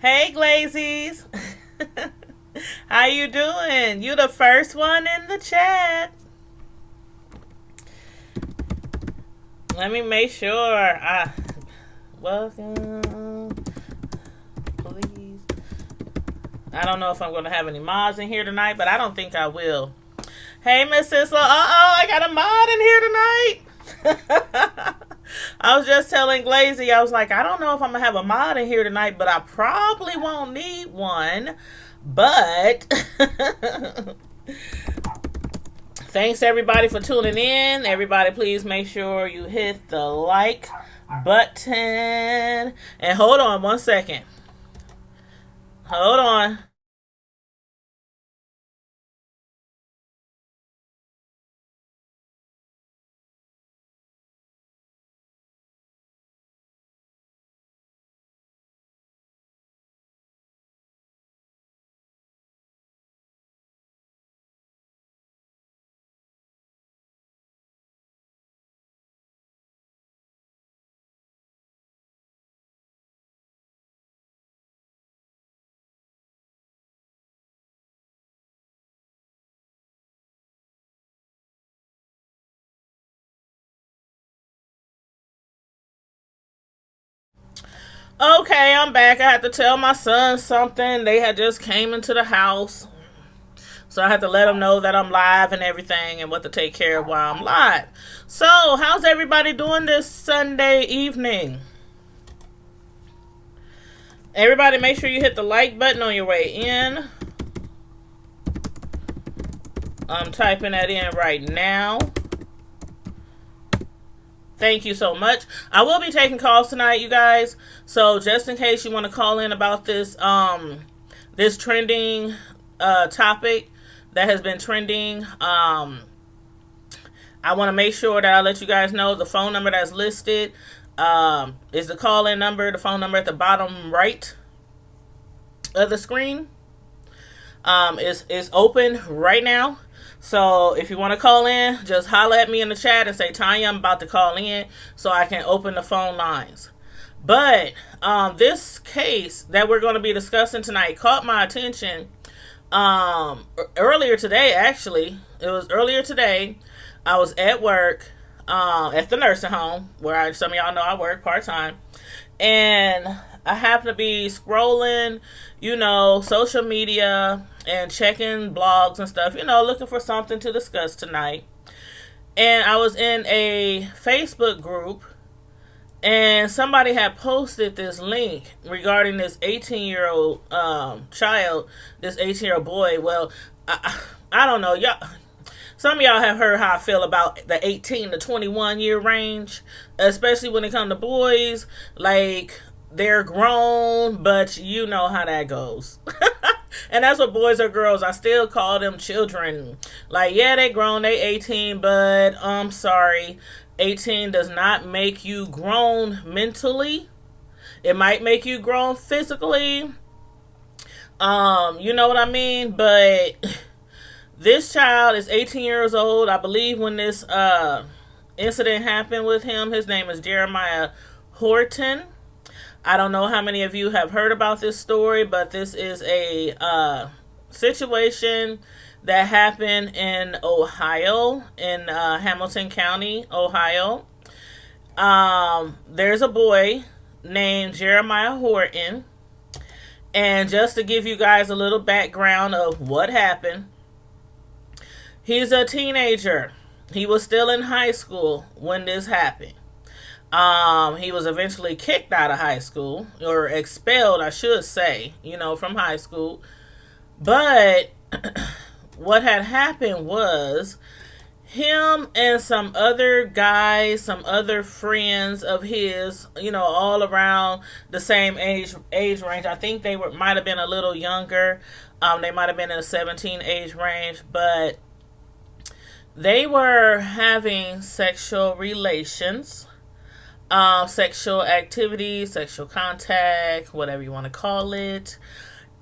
Hey, Glazies. How you doing? You the first one in the chat. Let me make sure. Welcome, please. I don't know if I'm going to have any mods in here tonight, but I don't think I will. Hey, Miss Sisla. I got a mod in here tonight. I was just telling Glazy, I was like, I don't know if I'm going to have a mod in here tonight, but I probably won't need one. But thanks everybody for tuning in. Everybody, please make sure you hit the like button. And hold on one second. Hold on. Okay, I'm back. I had to tell my son something. They had just came into the house. So I had to let them know that I'm live and everything and what to take care of while I'm live. So, how's everybody doing this Sunday evening? Everybody, make sure you hit the like button on your way in. I'm typing that in right now. Thank you so much. I will be taking calls tonight, you guys. So just in case you want to call in about this this trending topic that has been trending, I want to make sure that I let you guys know the phone number that's listed is the call-in number, the phone number at the bottom right of the screen. Is open right now. So if you want to call in, just holler at me in the chat and say, Tanya, I'm about to call in so I can open the phone lines. But this case that we're going to be discussing tonight caught my attention earlier today, actually. It was earlier today. I was at work at the nursing home where some of y'all know I work part-time. And I happen to be scrolling, social media and checking blogs and stuff, looking for something to discuss tonight. And I was in a Facebook group and somebody had posted this link regarding this 18-year-old child, this 18-year-old boy. Well, I don't know. Some of y'all have heard how I feel about the 18 to 21 year range, especially when it comes to boys. Like, they're grown, but you know how that goes. And that's what boys or girls, I still call them children. Like, yeah, they grown, they 18, but I'm sorry. 18 does not make you grown mentally. It might make you grown physically. You know what I mean? But this child is 18 years old. I believe when this incident happened with him, his name is Jeremiah Horton. I don't know how many of you have heard about this story, but this is a situation that happened in Ohio, in Hamilton County, Ohio. There's a boy named Jeremiah Horton. And just to give you guys a little background of what happened, he's a teenager. He was still in high school when this happened. He was eventually kicked out of high school, or expelled, I should say, from high school. But what had happened was him and some other guys, some other friends of his, all around the same age range. I think they might have been a little younger. They might have been in a 17 age range, but they were having sexual relations. Sexual activity, sexual contact, whatever you want to call it.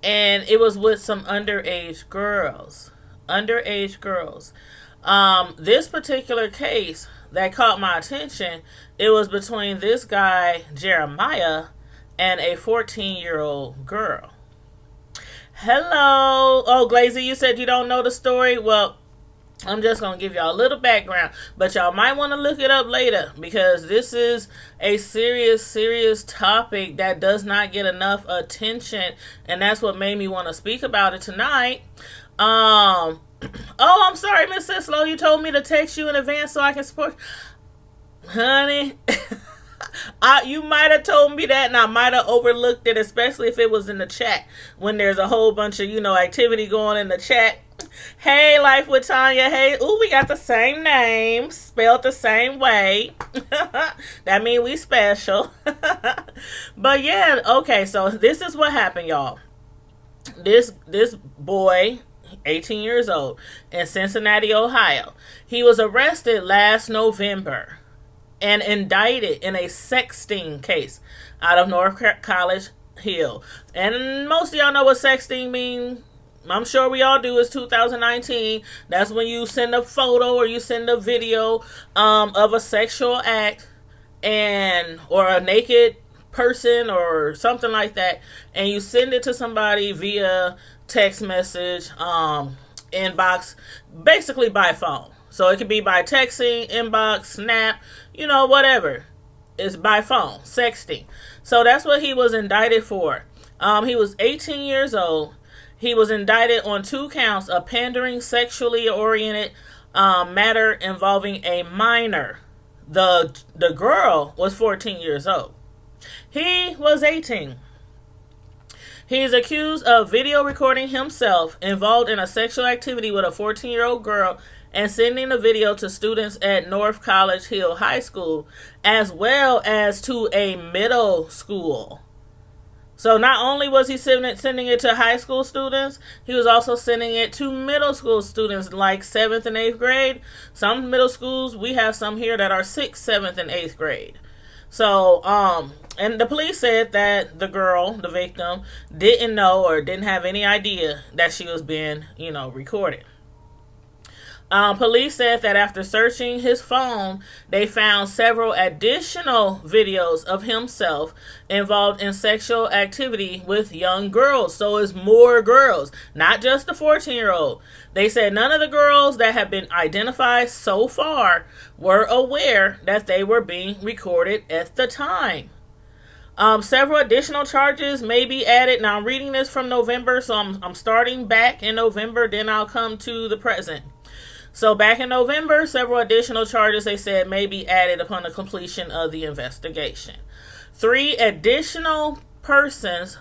And it was with some underage girls. This particular case that caught my attention, it was between this guy, Jeremiah, and a 14-year-old girl. Hello. Oh, Glazy, you said you don't know the story? Well, I'm just going to give y'all a little background, but y'all might want to look it up later because this is a serious, serious topic that does not get enough attention, and that's what made me want to speak about it tonight. Oh, I'm sorry, Miss Sislow. You told me to text you in advance so I can support. Honey, you might have told me that and I might have overlooked it, especially if it was in the chat when there's a whole bunch of, activity going in the chat. Hey, Life with Tanya. Hey, ooh, we got the same name, spelled the same way. That means we special. But yeah, okay, so this is what happened, y'all. This boy, 18 years old, in Cincinnati, Ohio, he was arrested last November and indicted in a sexting case out of North College Hill. And most of y'all know what sexting means. I'm sure we all do. It's 2019. That's when you send a photo or you send a video of a sexual act or a naked person or something like that, and you send it to somebody via text message, inbox, basically by phone. So it could be by texting, inbox, snap, whatever. It's by phone, sexting. So that's what he was indicted for. He was 18 years old. He was indicted on 2 counts of pandering sexually oriented matter involving a minor. The girl was 14 years old. He was 18. He is accused of video recording himself involved in a sexual activity with a 14-year-old girl and sending the video to students at North College Hill High School, as well as to a middle school. So not only was he sending it to high school students, he was also sending it to middle school students like 7th and 8th grade. Some middle schools, we have some here that are 6th, 7th, and 8th grade. So, and the police said that the girl, the victim, didn't know or didn't have any idea that she was being, recorded. Police said that after searching his phone, they found several additional videos of himself involved in sexual activity with young girls. So it's more girls, not just the 14-year-old. They said none of the girls that have been identified so far were aware that they were being recorded at the time. Several additional charges may be added. Now I'm reading this from November, so I'm starting back in November, then I'll come to the present. So back in November, several additional charges, they said, may be added upon the completion of the investigation. 3 additional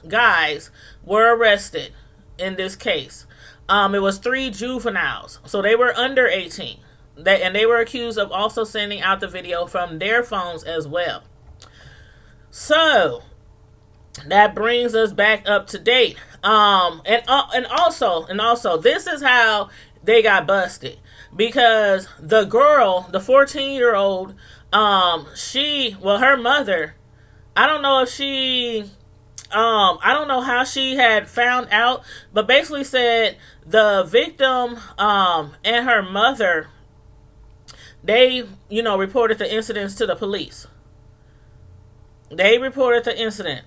guys, were arrested in this case. It was 3 juveniles. So they were under 18. And they were accused of also sending out the video from their phones as well. So that brings us back up to date. And also, this is how they got busted. Because the girl, the 14-year-old, her mother, I don't know how she had found out, but basically said the victim, and her mother, they, reported the incidents to the police. They reported the incident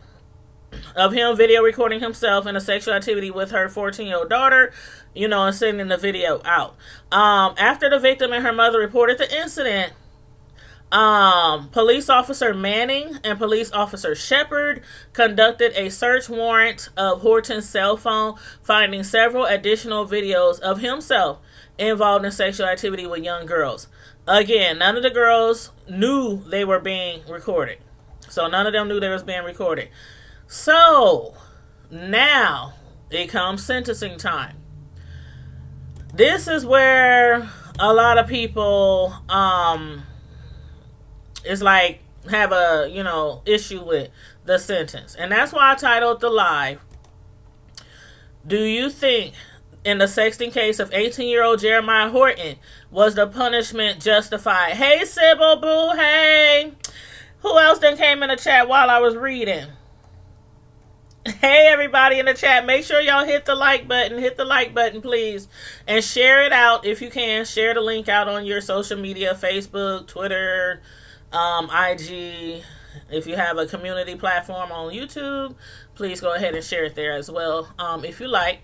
of him video recording himself in a sexual activity with her 14-year-old daughter, and sending the video out. After the victim and her mother reported the incident, police officer Manning and police officer Shepard conducted a search warrant of Horton's cell phone, finding several additional videos of himself involved in sexual activity with young girls. Again, none of the girls knew they were being recorded. So none of them knew they was being recorded. So now it comes sentencing time. This is where a lot of people is like have a issue with the sentence. And that's why I titled the live, do you think in the sexting case of 18-year-old Jeremiah Horton was the punishment justified? Hey Sybil Boo, hey. Who else done came in the chat while I was reading? Hey everybody in the chat, make sure y'all hit the like button please, and share it out if you can. Share the link out on your social media, Facebook, Twitter, IG, If you have a community platform on YouTube, please go ahead and share it there as well, if you like.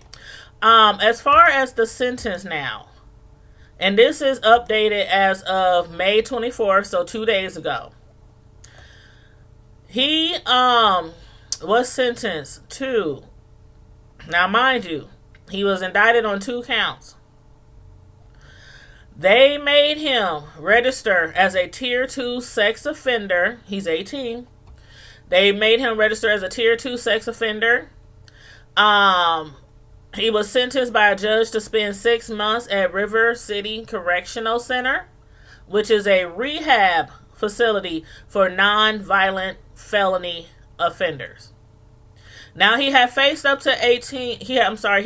As far as the sentence now, and this is updated as of May 24th, so 2 days ago. He was sentenced to, now mind you, he was indicted on 2 counts. They made him register as a Tier 2 sex offender. He's 18. They made him register as a Tier 2 sex offender. He was sentenced by a judge to spend 6 months at River City Correctional Center, which is a rehab facility for non-violent felony offenders. Now, he had faced up to 18. He was an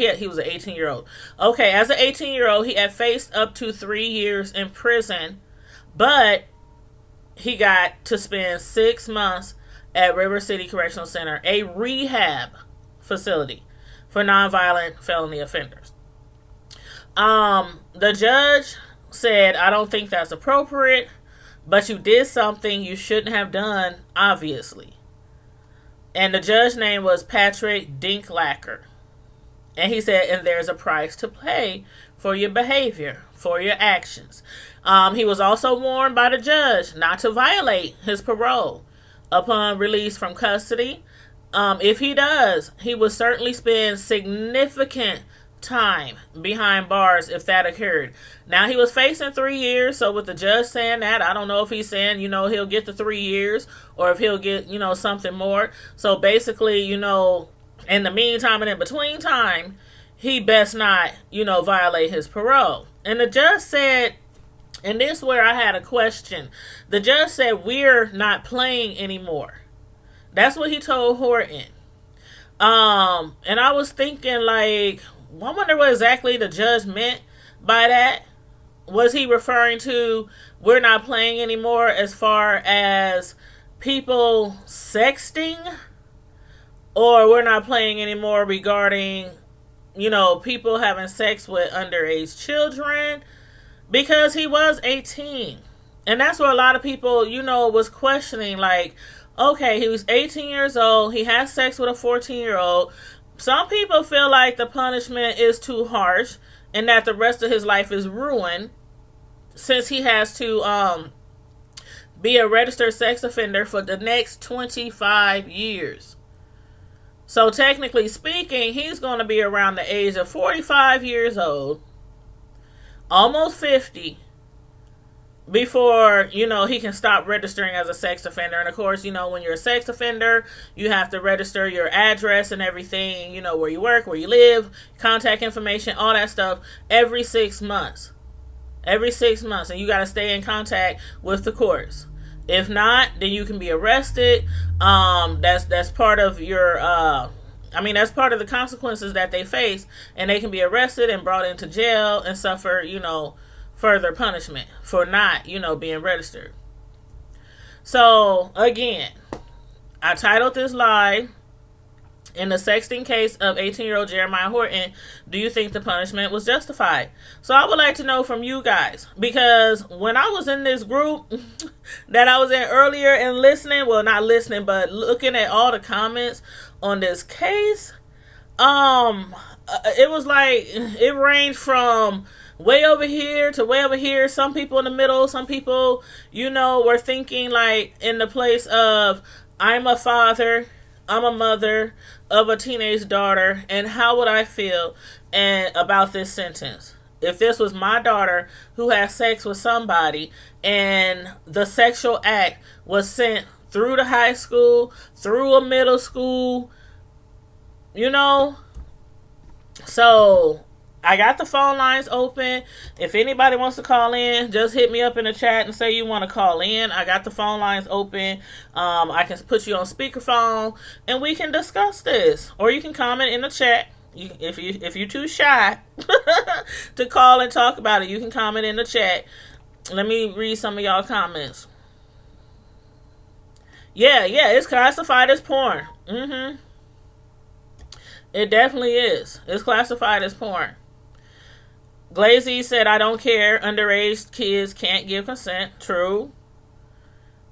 18-year-old. Okay, as an 18-year-old, he had faced up to 3 years in prison, but he got to spend 6 months at River City Correctional Center, a rehab facility for nonviolent felony offenders. The judge said, I don't think that's appropriate, but you did something you shouldn't have done, obviously. And the judge's name was Patrick Dinklacker. And he said, and there's a price to pay for your behavior, for your actions. He was also warned by the judge not to violate his parole upon release from custody. If he does, he will certainly spend significant time behind bars if that occurred. Now, he was facing 3 years, so with the judge saying that, I don't know if he's saying, he'll get the 3 years or if he'll get, something more. So basically, in the meantime and in between time, he best not, violate his parole. And the judge said, and this is where I had a question. The judge said, we're not playing anymore. That's what he told Horton. And I was thinking, I wonder what exactly the judge meant by that. Was he referring to we're not playing anymore as far as people sexting? Or we're not playing anymore regarding, people having sex with underage children? Because he was 18. And that's what a lot of people, was questioning. Okay, he was 18 years old. He has sex with a 14-year-old. Some people feel like the punishment is too harsh and that the rest of his life is ruined since he has to be a registered sex offender for the next 25 years. So technically speaking, he's going to be around the age of 45 years old, almost 50, before, he can stop registering as a sex offender. And of course, when you're a sex offender, you have to register your address and everything, where you work, where you live, contact information, all that stuff every 6 months. Every 6 months. And you got to stay in contact with the courts. If not, then you can be arrested. That's part of your, that's part of the consequences that they face. And they can be arrested and brought into jail and suffer, further punishment for not, being registered. So, again, I titled this live, in the sexting case of 18-year-old Jeremiah Horton, do you think the punishment was justified? So I would like to know from you guys, because when I was in this group that I was in earlier and listening, well, not listening, but looking at all the comments on this case, it was it ranged from way over here to way over here. Some people in the middle, some people, were thinking in the place of, I'm a father, I'm a mother of a teenage daughter, and how would I feel about this sentence? If this was my daughter who had sex with somebody and the sexual act was sent through the high school, through a middle school, So I got the phone lines open. If anybody wants to call in, just hit me up in the chat and say you want to call in. I got the phone lines open. I can put you on speakerphone and we can discuss this. Or you can comment in the chat. If you're too shy to call and talk about it, you can comment in the chat. Let me read some of y'all comments. Yeah, it's classified as porn. It definitely is. It's classified as porn. Glazy said, I don't care. Underage kids can't give consent. True.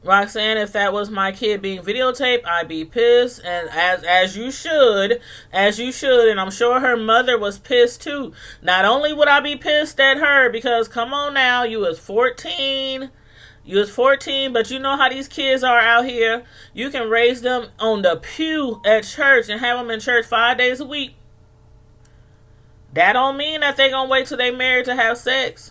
Roxanne, if that was my kid being videotaped, I'd be pissed, and as you should, and I'm sure her mother was pissed too. Not only would I be pissed at her, because come on now, you was 14, but you know how these kids are out here. You can raise them on the pew at church and have them in church 5 days a week. That don't mean that they gonna wait till they married to have sex.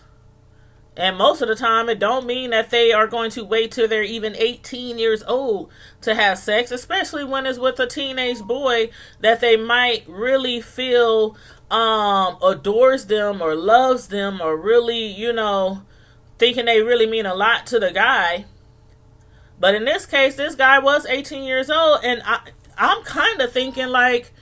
And most of the time, it don't mean that they are going to wait till they're even 18 years old to have sex, especially when it's with a teenage boy that they might really feel adores them or loves them or really, thinking they really mean a lot to the guy. But in this case, this guy was 18 years old, and I'm kind of thinking like,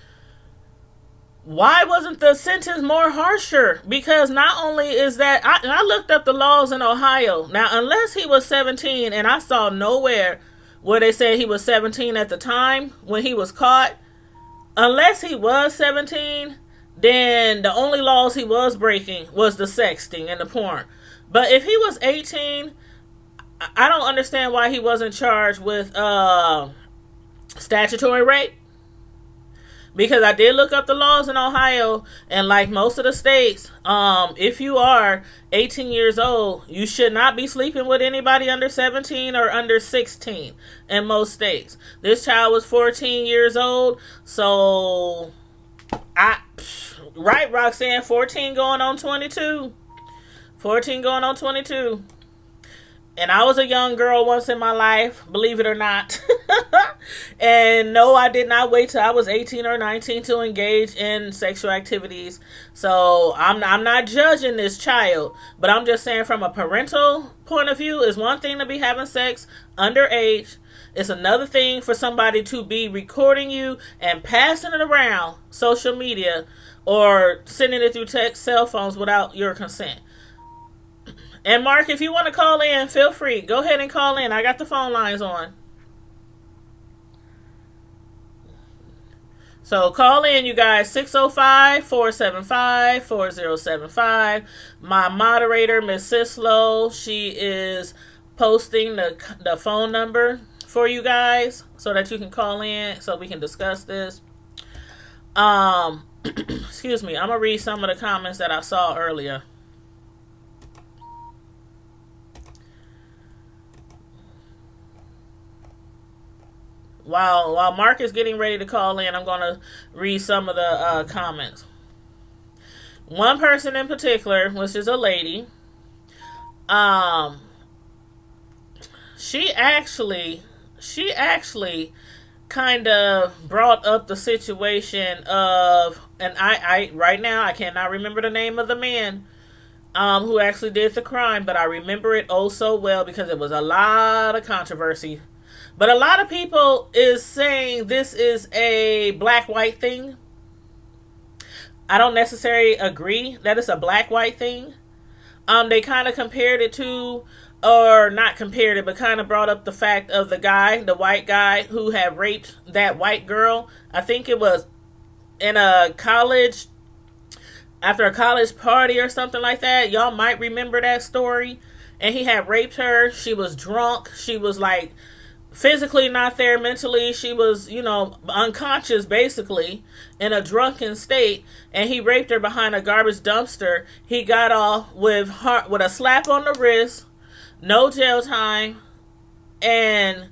why wasn't the sentence more harsher? Because not only is that, I looked up the laws in Ohio. Now, unless he was 17, and I saw nowhere where they said he was 17 at the time when he was caught, unless he was 17, then the only laws he was breaking was the sexting and the porn. But if he was 18, I don't understand why he wasn't charged with statutory rape. Because I did look up the laws in Ohio, and like most of the states, if you are 18 years old, you should not be sleeping with anybody under 17 or under 16 in most states. This child was 14 years old, so right, Roxanne, 14 going on 22. 14 going on 22. And I was a young girl once in my life, believe it or not. And no, I did not wait till I was 18 or 19 to engage in sexual activities. So I'm not judging this child, but I'm just saying from a parental point of view, it's one thing to be having sex underage. It's another thing for somebody to be recording you and passing it around social media or sending it through text, cell phones without your consent. And Mark, if you want to call in, feel free. Go ahead and call in. I got the phone lines on. So call in, you guys, 605-475-4075. My moderator, Miss Sislo, she is posting the phone number for you guys so that you can call in so we can discuss this. Excuse me. I'm going to read some of the comments that I saw earlier. While Mark is getting ready to call in, I'm going to read some of the comments. One person in particular, which is a lady, she actually kind of brought up the situation of, and I right now I cannot remember the name of the man who actually did the crime, but I remember it oh so well because it was a lot of controversy. But a lot of people is saying this is a black-white thing. I don't necessarily agree that it's a black-white thing. They kind of compared it to, or not compared it, but kind of brought up the fact of the white guy who had raped that white girl. I think it was in a college, after a college party or something like that. Y'all might remember that story. And he had raped her. She was drunk. She was like physically not there, mentally she was, unconscious basically, in a drunken state, and he raped her behind a garbage dumpster. He got off with a slap on the wrist, no jail time, and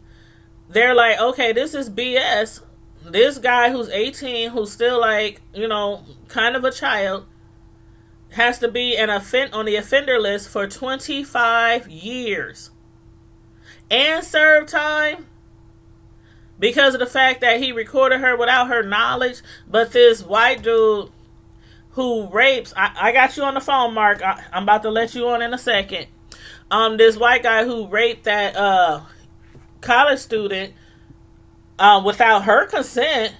they're like, okay, this is BS. This guy who's 18, who's still like, kind of a child, has to be on the offender list for 25 years. And serve time because of the fact that he recorded her without her knowledge. But this white dude who rapes, I got you on the phone, Mark. I'm about to let you on in a second. This white guy who raped that college student without her consent,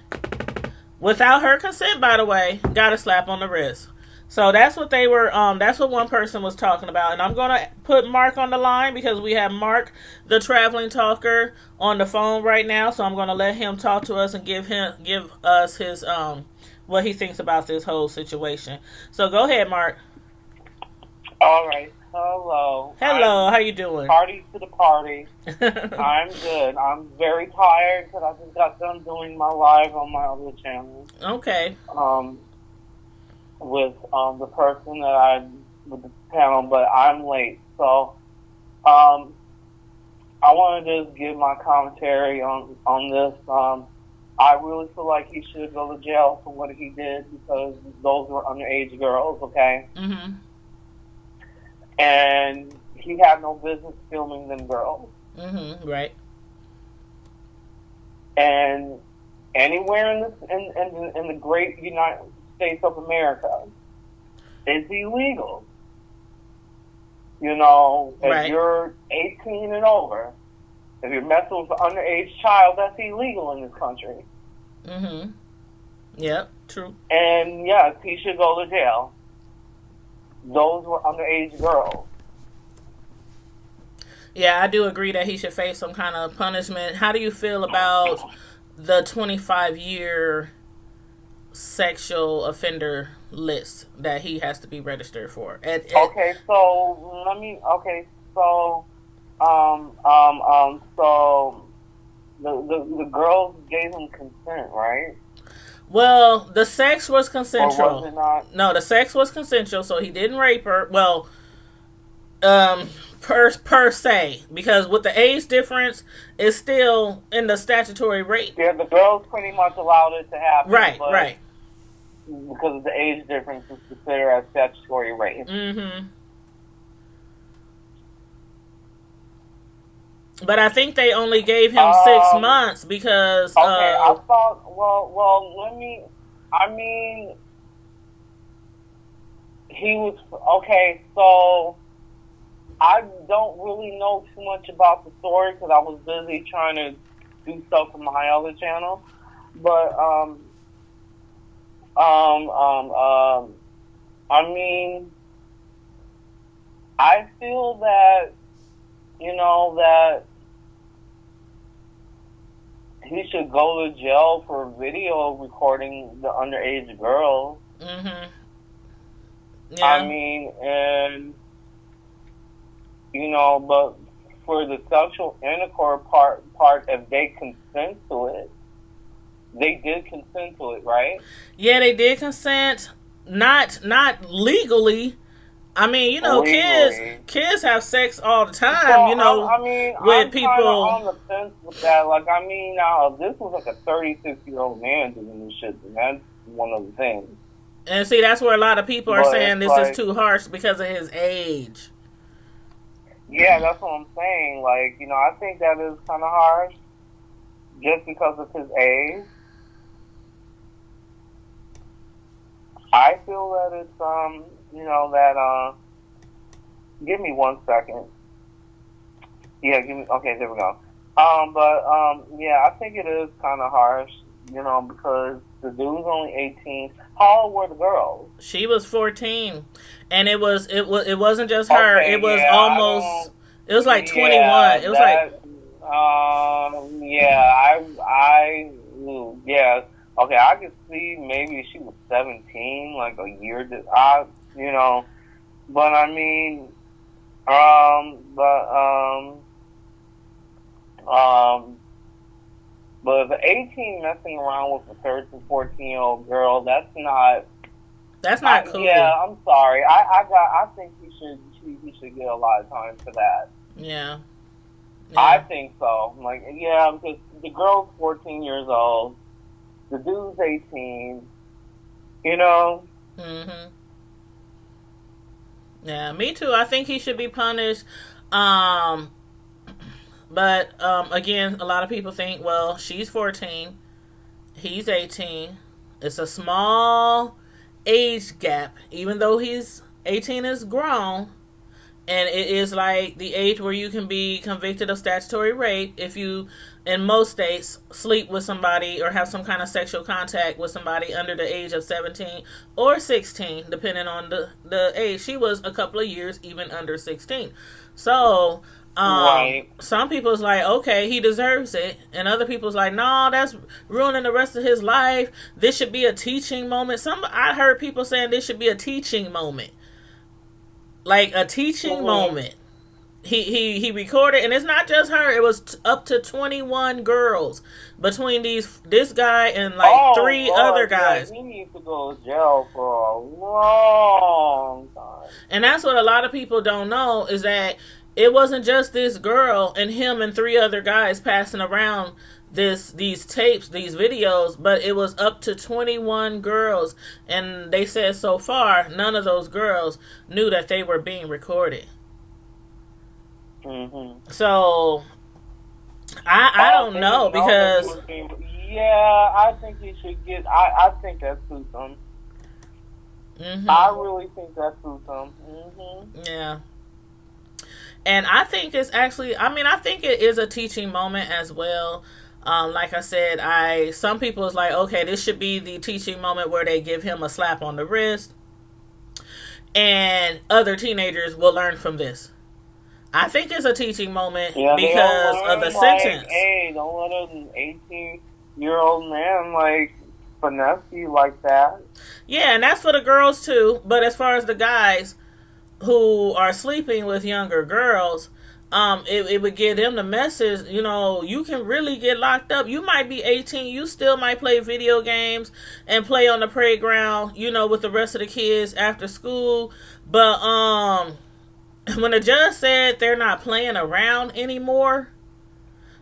by the way, got a slap on the wrist. So that's what they were, that's what one person was talking about. And I'm going to put Mark on the line because we have Mark, the traveling talker, on the phone right now. So I'm going to let him talk to us and give us his, what he thinks about this whole situation. So go ahead, Mark. All right. Hello. Hello, how you doing? Party to the party. I'm good. I'm very tired because I just got done doing my live on my other channel. Okay. With the person that with the panel, but I'm late, so I want to just give my commentary on this. I really feel like he should go to jail for what he did because those were underage girls, okay? Mm-hmm. And he had no business filming them girls. Mm-hmm. Right. And anywhere in the great United States of America, it's illegal. You know, if right. you're 18 and over, if you're messing with an underage child, that's illegal in this country. Mm-hmm. Yep, true. And yes, he should go to jail. Those were underage girls. Yeah, I do agree that he should face some kind of punishment. How do you feel about the 25-year sexual offender list that he has to be registered for? Okay, so let me. Okay, so so the girls gave him consent, right? Well, the sex was consensual. Or was it not? No, the sex was consensual, so he didn't rape her. Well, per se, because with the age difference, it's still in the statutory rape. Yeah, the girls pretty much allowed it to happen. Right, right. Because of the age difference, it's considered as statutory rape. Mm-hmm. But I think they only gave him 6 months because. Okay, I thought. Well. Let me. I mean, he was okay. So I don't really know too much about the story because I was busy trying to do stuff for my other channel. But I mean, I feel that. You know, that he should go to jail for video recording the underage girls. Mm-hmm. Yeah. I mean, and, you know, but for the sexual intercourse part, if they consent to it, they did consent to it, right? Yeah, they did consent. Not legally. I mean, you know, kids have sex all the time, so, you know, I mean, with I'm people. On the fence with that. Like, I mean, now, if this was like a 36-year-old man doing this shit, then that's one of the things. And see, that's where a lot of people are saying this is too harsh because of his age. Yeah, that's what I'm saying. Like, you know, I think that is kind of harsh just because of his age. I feel that it's, you know, that, give me 1 second. Yeah, okay, there we go. Yeah, I think it is kind of harsh, you know, because the dude's only 18. How old were the girls? She was 14. And it wasn't just her. Okay, it was yeah, almost, it was like 21. Yeah, it was like. Yeah. Okay, I could see maybe she was 17, like a year, you know, but I mean, but if an 18 messing around with a 13, 14-year-old girl, that's not cool. Yeah, I'm sorry. I think he should get a lot of time for that. Yeah. I think so. Like, yeah, because the girl's 14 years old. The dude's 18, you know? Mm-hmm. Yeah, me too. I think he should be punished. But, again, a lot of people think, well, she's 14, he's 18. It's a small age gap, even though he's 18 is grown. And it is like the age where you can be convicted of statutory rape if you, in most states, sleep with somebody or have some kind of sexual contact with somebody under the age of 17 or 16, depending on the age. She was a couple of years even under 16. So, right. Some people's like, okay, he deserves it. And other people's like, no, that's ruining the rest of his life. This should be a teaching moment. I heard people saying this should be a teaching moment. like a teaching moment. He recorded, and it's not just her. It was up to 21 girls between this guy and like three other guys. Yeah, he needs to go to jail for a long time. And that's what a lot of people don't know, is that it wasn't just this girl and him and three other guys passing around these tapes, these videos, but it was up to 21 girls. And they said so far, none of those girls knew that they were being recorded. Mm-hmm. So I don't know, because yeah, I think he should get. I think that's Susan. Mm-hmm. I really think that's Susan. Mm-hmm. Yeah. And I think it's actually, I think it is a teaching moment as well. Like I said, some people is like, okay, this should be the teaching moment where they give him a slap on the wrist, and other teenagers will learn from this. I think it's a teaching moment because of the sentence. Hey, don't let an 18-year-old man like finesse you like that. Yeah, and that's for the girls too. But as far as the guys who are sleeping with younger girls, it would give them the message, you can really get locked up. You might be 18, you still might play video games and play on the playground, with the rest of the kids after school. But when the judge said they're not playing around anymore,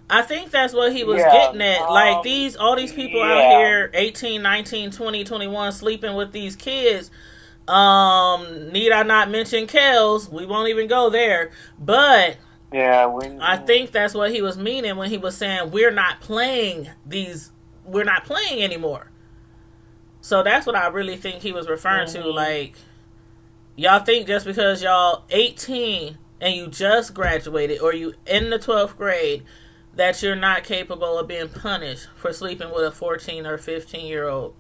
I think that's what he was getting at. Like all these people out here, 18, 19, 20, 21, sleeping with these kids. Need I not mention Kels? We won't even go there. But I think that's what he was meaning when he was saying we're not playing anymore. So that's what I really think he was referring to. Like, y'all think just because y'all 18 and you just graduated, or you in the 12th grade, that you're not capable of being punished for sleeping with a 14 or 15-year-old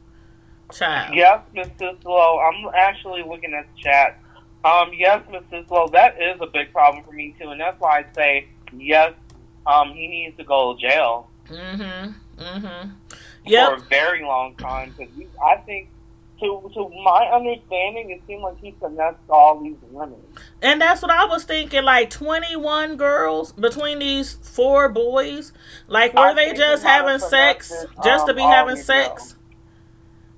child. Yes, Mrs. Lowe. I'm actually looking at the chat. Yes, Mrs. Lowe, that is a big problem for me too, and that's why I say yes. He needs to go to jail. Yep. For a very long time, because I think, to my understanding, it seemed like he finessed all these women. And that's what I was thinking. Like 21 girls between these 4 boys. Like, were they just having sex just to be having sex?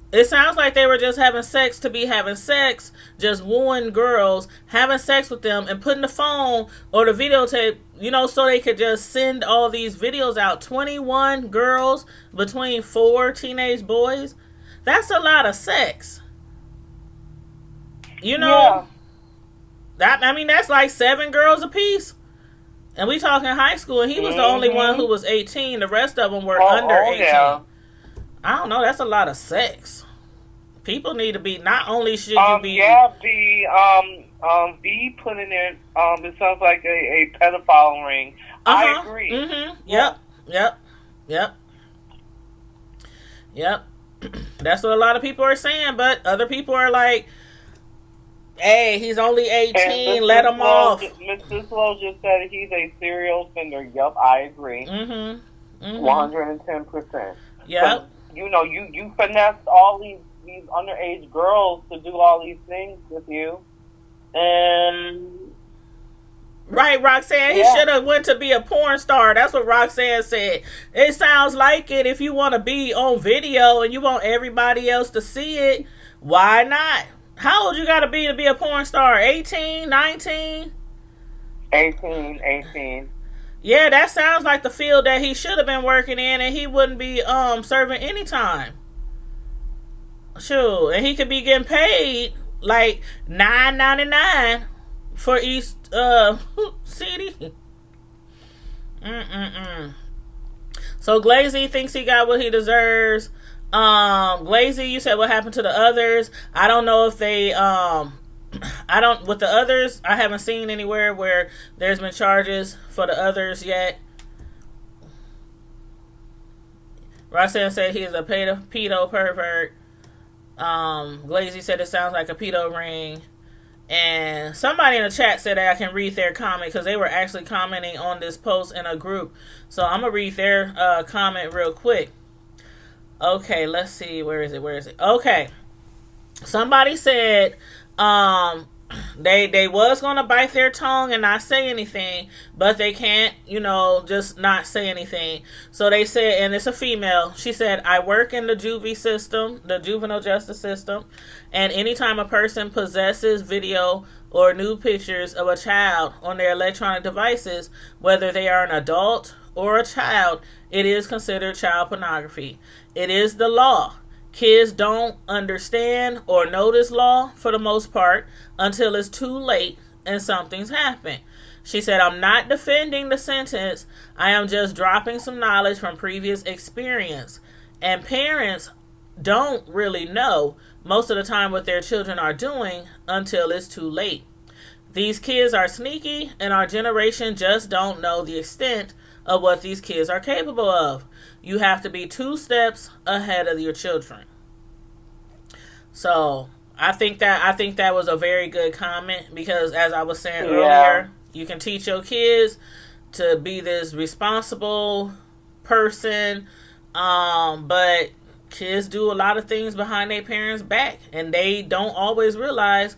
It sounds like they were just having sex to be having sex, just wooing girls, having sex with them, and putting the phone or the videotape, so they could just send all these videos out. 21 girls between 4 teenage boys. That's a lot of sex. That's like 7 girls apiece. And we talking high school, and he was the only one who was 18. The rest of them were under 18. Yeah. I don't know. That's a lot of sex. People need to be. Not only should you be. V put in there. It sounds like a pedophile ring. I agree. Yep. That's what a lot of people are saying, but other people are like, "Hey, he's only 18. Let him off." Mr. Slow just said he's a serial offender. Yup, I agree. 110%. Yep. You finessed all these underage girls to do all these things with you, and right, Roxanne, he should have went to be a porn star. That's what Roxanne said. It sounds like it. If you want to be on video and you want everybody else to see it, why not? How old you got to be a porn star? 18, 19? 18. Yeah, that sounds like the field that he should have been working in, and he wouldn't be serving any time. Sure, and he could be getting paid like $9.99 for each CD. So Glazy thinks he got what he deserves. Glazy, you said what happened to the others. I don't know if they with the others, I haven't seen anywhere where there's been charges for the others yet. Roxanne said he is a pedo pervert. Glazy said it sounds like a pedo ring. And somebody in the chat said that I can read their comment because they were actually commenting on this post in a group. So I'm going to read their comment real quick. Okay, let's see. Where is it? Okay. Somebody said They was gonna bite their tongue and not say anything, but they can't, just not say anything. So they said, and it's a female. She said, "I work in the juvie system, the juvenile justice system, and anytime a person possesses video or nude pictures of a child on their electronic devices, whether they are an adult or a child, it is considered child pornography. It is the law. Kids don't understand or know this law for the most part until it's too late and something's happened." She said, "I'm not defending the sentence. I am just dropping some knowledge from previous experience. And parents don't really know most of the time what their children are doing until it's too late. These kids are sneaky, and our generation just don't know the extent of what these kids are capable of. You have to be 2 steps ahead of your children." So I think that was a very good comment, because as I was saying earlier, you can teach your kids to be this responsible person, but kids do a lot of things behind their parents' back, and they don't always realize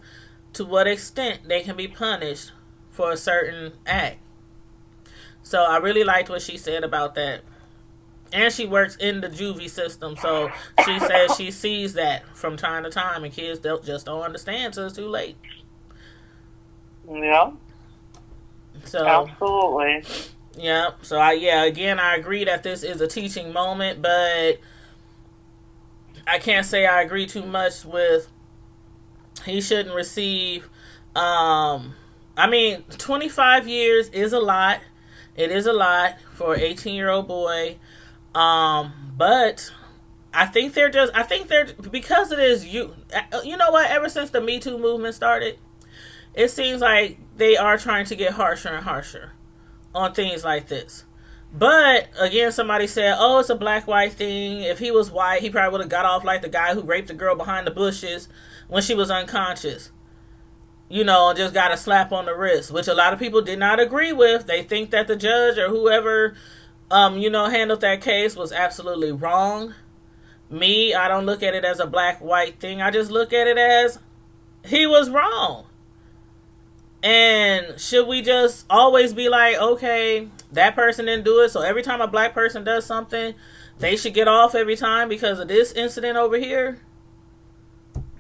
to what extent they can be punished for a certain act. So I really liked what she said about that. And she works in the juvie system, so she says she sees that from time to time, and kids don't understand until it's too late. Yeah. So absolutely. Yeah. So I agree that this is a teaching moment, but I can't say I agree too much with he shouldn't receive. 25 years is a lot. It is a lot for an 18-year-old boy. But I think they're because it is you know what, ever since the Me Too movement started, it seems like they are trying to get harsher and harsher on things like this. But again, somebody said, "Oh, it's a black-white thing. If he was white, he probably would have got off like the guy who raped the girl behind the bushes when she was unconscious. And just got a slap on the wrist," which a lot of people did not agree with. They think that the judge or whoever handled that case was absolutely wrong. Me, I don't look at it as a black-white thing. I just look at it as he was wrong. And should we just always be like, okay, that person didn't do it, so every time a black person does something, they should get off every time because of this incident over here?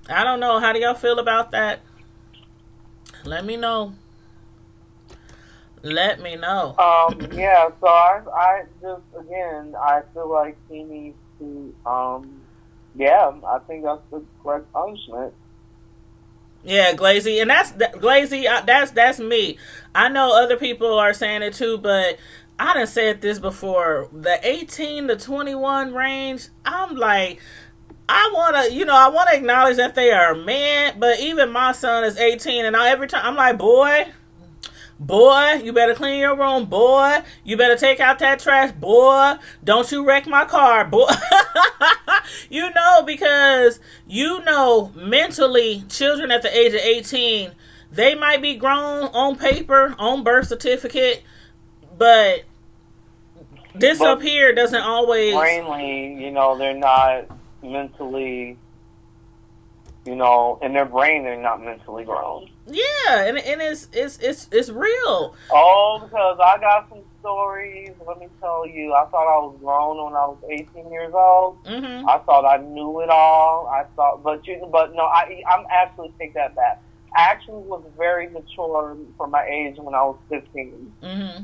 I don't know. How do y'all feel about that? Let me know. Let me know. Yeah, so I just, again, I feel like he needs to, I think that's the correct punishment. Yeah, Glazy, and that's me. I know other people are saying it too, but I done said this before. The 18 to 21 range, I'm like, I want to acknowledge that they are men, but even my son is 18, and every time I'm like, boy, you better clean your room, boy. You better take out that trash, boy. Don't you wreck my car, boy. Because mentally, children at the age of 18, they might be grown on paper, on birth certificate, but up here doesn't always. Brainly, they're not mentally. In their brain, they're not mentally grown. Yeah, and it's real. Oh, because I got some stories. Let me tell you, I thought I was grown when I was 18 years old. Mm-hmm. I thought I knew it all. I'm actually take that back. I actually was very mature for my age when I was 15. Mm-hmm.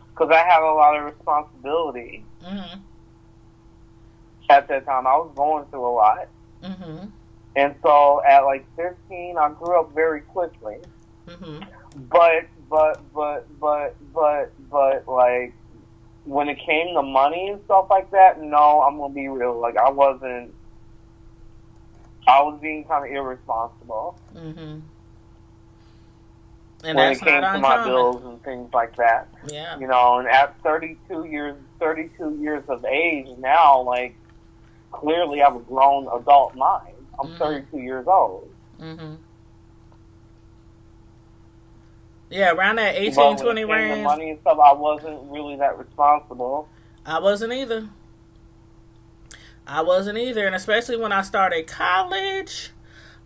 Because I had a lot of responsibility. Mm-hmm. At that time, I was going through a lot. Mm-hmm. And so at 15, I grew up very quickly. Mm-hmm. But when it came to money and stuff like that, no, I'm gonna be real. I was being kind of irresponsible. Mm-hmm. And when it came to my bills and things like that. Yeah. And at 32 years of age now, clearly I have a grown adult mind. I'm 32 years old. Mm-hmm. Yeah, around that 18, 20 range. The money and stuff, I wasn't really that responsible. I wasn't either. And especially when I started college,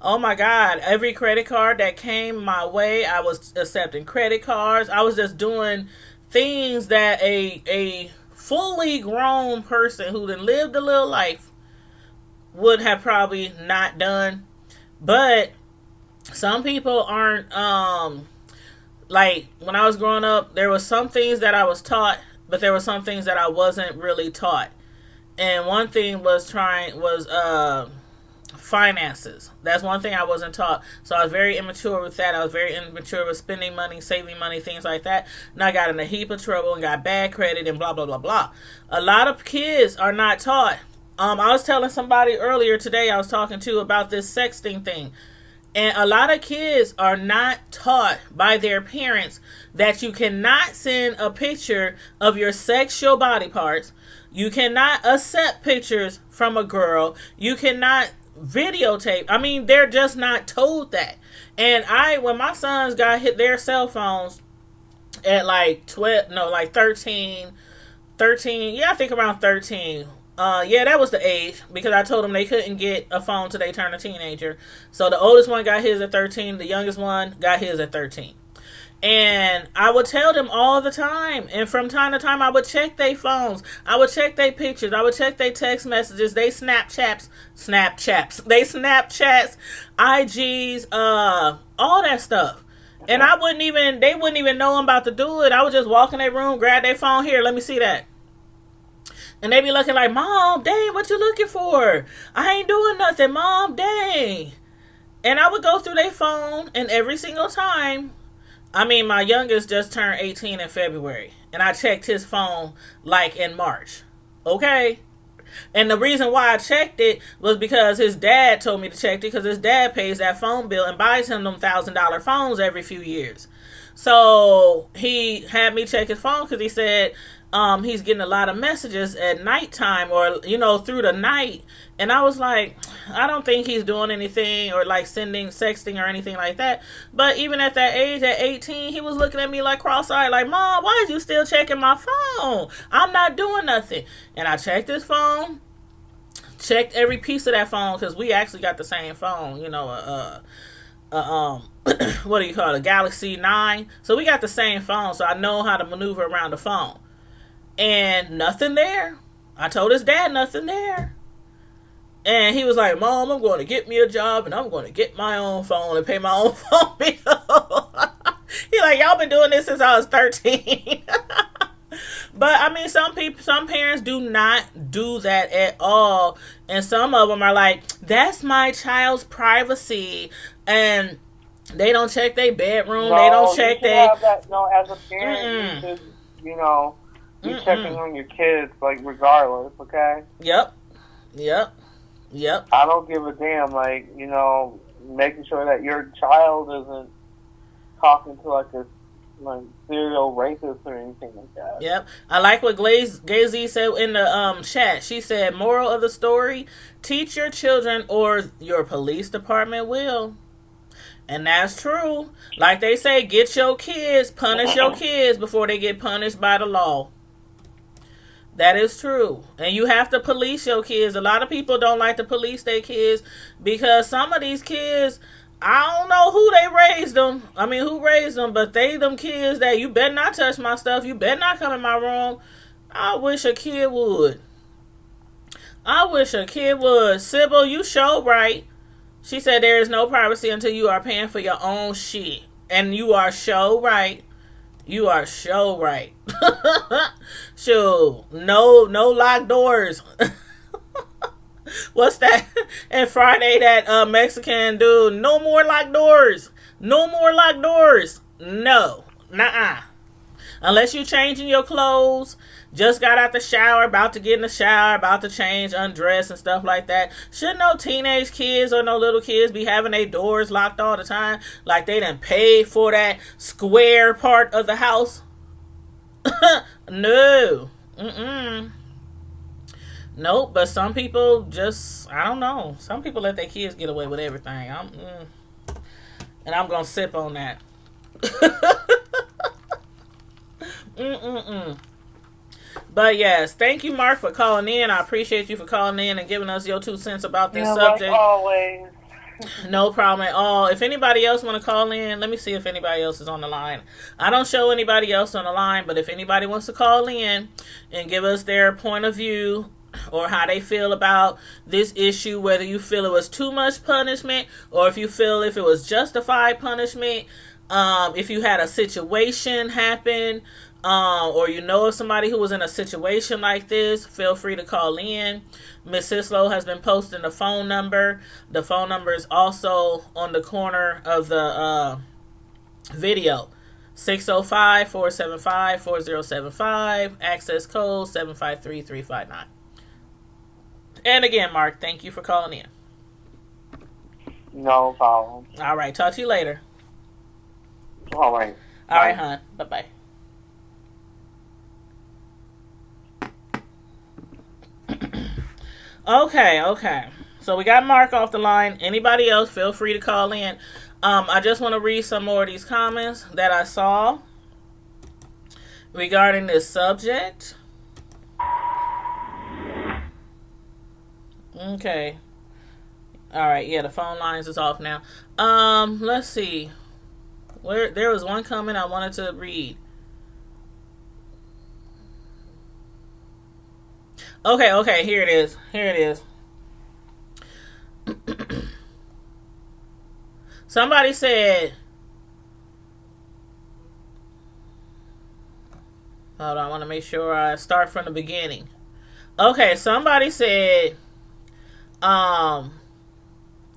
Oh my God. Every credit card that came my way, I was accepting credit cards. I was just doing things that a fully grown person who then lived a little life would have probably not done. But some people aren't like when I was growing up, there was some things that I was taught, but there were some things that I wasn't really taught. And one thing was finances. That's one thing I wasn't taught. So I was very immature with that. I was very immature with spending money, saving money, things like that. And I got in a heap of trouble and got bad credit and blah, blah, blah, blah. A lot of kids are not taught. I was telling somebody earlier today, I was talking to about this sexting thing. And a lot of kids are not taught by their parents that you cannot send a picture of your sexual body parts. You cannot accept pictures from a girl. You cannot videotape. I mean, they're just not told that. And when my sons got hit their cell phones at like 12, no, like 13, yeah, I think around 13. Yeah, that was the age because I told them they couldn't get a phone till they turned a teenager. So the oldest one got his at 13. The youngest one got his at 13. And I would tell them all the time. And from time to time, I would check their phones. I would check their pictures. I would check their text messages. They Snapchats, they Snapchats, IGs, all that stuff. And they wouldn't even know I'm about to do it. I would just walk in their room, grab their phone. Here, let me see that. And they be looking like, Mom, dang, what you looking for? I ain't doing nothing, Mom, dang. And I would go through their phone, and every single time, I mean, my youngest just turned 18 in February. And I checked his phone like in March. Okay? And the reason why I checked it was because his dad told me to check it because his dad pays that phone bill and buys him them $1,000 phones every few years. So he had me check his phone because he said he's getting a lot of messages at nighttime or, through the night. And I was like, I don't think he's doing anything or like sexting or anything like that. But even at that age, at 18, he was looking at me like cross-eyed, like, Mom, why is you still checking my phone? I'm not doing nothing. And I checked his phone, checked every piece of that phone because we actually got the same phone, what do you call it? A Galaxy 9. So we got the same phone, so I know how to maneuver around the phone. And nothing there. I told his dad nothing there. And he was like, Mom, I'm going to get me a job and I'm going to get my own phone and pay my own phone bill. He like, y'all been doing this since I was 13. But I mean, some parents do not do that at all. And some of them are like, that's my child's privacy. And they don't check their bedroom. No, they don't check their... No, as a parent, you should, be checking on your kids, like, regardless, okay? Yep. I don't give a damn, like, making sure that your child isn't talking to, like, a serial rapist or anything like that. Yep. I like what Glazy said in the chat. She said, moral of the story, teach your children or your police department will. And that's true. Like they say, get your kids, punish your kids before they get punished by the law. That is true. And you have to police your kids. A lot of people don't like to police their kids because some of these kids, I don't know who raised them, but they them kids that you better not touch my stuff. You better not come in my room. I wish a kid would. Sybil, you show right. She said there is no privacy until you are paying for your own shit. And you are show right. You are so right. Sure. No locked doors. What's that? And Friday, that Mexican dude, no more locked doors. No more locked doors. No. Nuh-uh. Unless you changing your clothes, just got out the shower, about to get in the shower, about to change, undress and stuff like that. Should no teenage kids or no little kids be having their doors locked all the time? Like they done paid for that square part of the house? No. Nope, but some people just, I don't know. Some people let their kids get away with everything. And I'm going to sip on that. But yes, thank you, Mark, for calling in. I appreciate you for calling in and giving us your 2 cents about this subject. Like always. No problem at all. If anybody else want to call in, let me see if anybody else is on the line. I don't show anybody else on the line, but if anybody wants to call in and give us their point of view or how they feel about this issue, whether you feel it was too much punishment or if you feel if it was justified punishment, if you had a situation happen, or you know of somebody who was in a situation like this, feel free to call in. Miss Sislo has been posting the phone number. The phone number is also on the corner of the video. 605-475-4075. Access code 753359. And again, Mark, thank you for calling in. No problem. All right, talk to you later. All right. All right, hon. Bye-bye. Okay. So we got Mark off the line. Anybody else, feel free to call in. I just want to read some more of these comments that I saw regarding this subject. Okay. All right. Yeah, the phone lines is off now. Let's see. There was one comment I wanted to read. Okay, here it is. Somebody said, hold on, I want to make sure I start from the beginning. Okay, somebody said,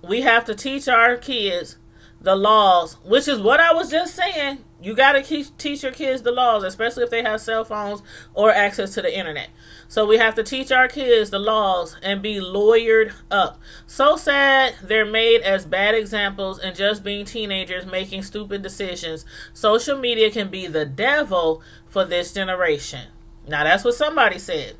we have to teach our kids the laws, which is what I was just saying. You got to teach your kids the laws, especially if they have cell phones or access to the internet. So we have to teach our kids the laws and be lawyered up. So sad they're made as bad examples and just being teenagers making stupid decisions. Social media can be the devil for this generation. Now that's what somebody said.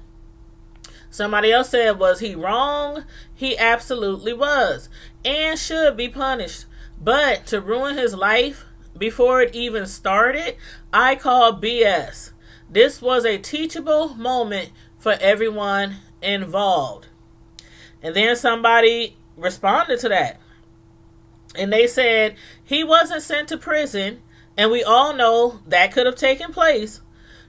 Somebody else said, was he wrong? He absolutely was and should be punished. But to ruin his life before it even started, I call BS. This was a teachable moment for everyone involved. And then somebody responded to that. And they said he wasn't sent to prison, and we all know that could have taken place.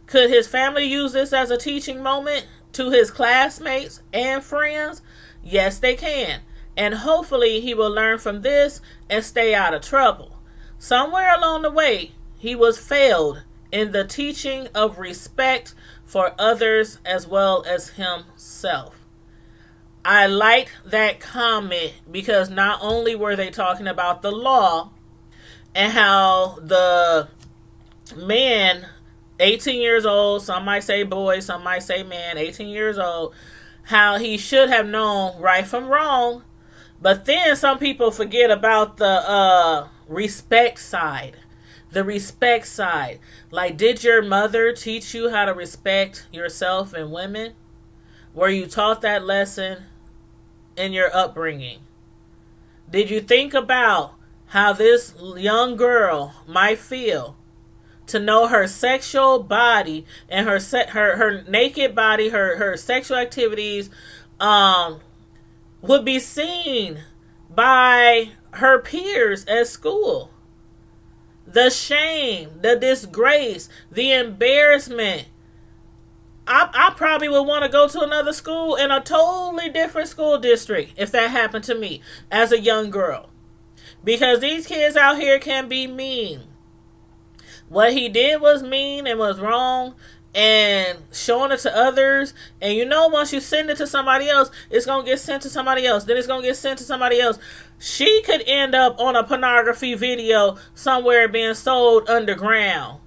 Could his family use this as a teaching moment to his classmates and friends? Yes, they can. And hopefully he will learn from this and stay out of trouble. Somewhere along the way, he was failed in the teaching of respect for others as well as himself. I like that comment because not only were they talking about the law and how the man, 18 years old, some might say boy, some might say man, 18 years old, how he should have known right from wrong. But then some people forget about the respect side. The respect side. Like, did your mother teach you how to respect yourself and women? Were you taught that lesson in your upbringing? Did you think about how this young girl might feel to know her sexual body and her naked body, her sexual activities would be seen by her peers at school? The shame, the disgrace, the embarrassment. I probably would want to go to another school in a totally different school district if that happened to me as a young girl. Because these kids out here can be mean. What he did was mean and was wrong, and showing it to others. And you know, once you send it to somebody else, it's going to get sent to somebody else. Then it's going to get sent to somebody else. She could end up on a pornography video somewhere being sold underground.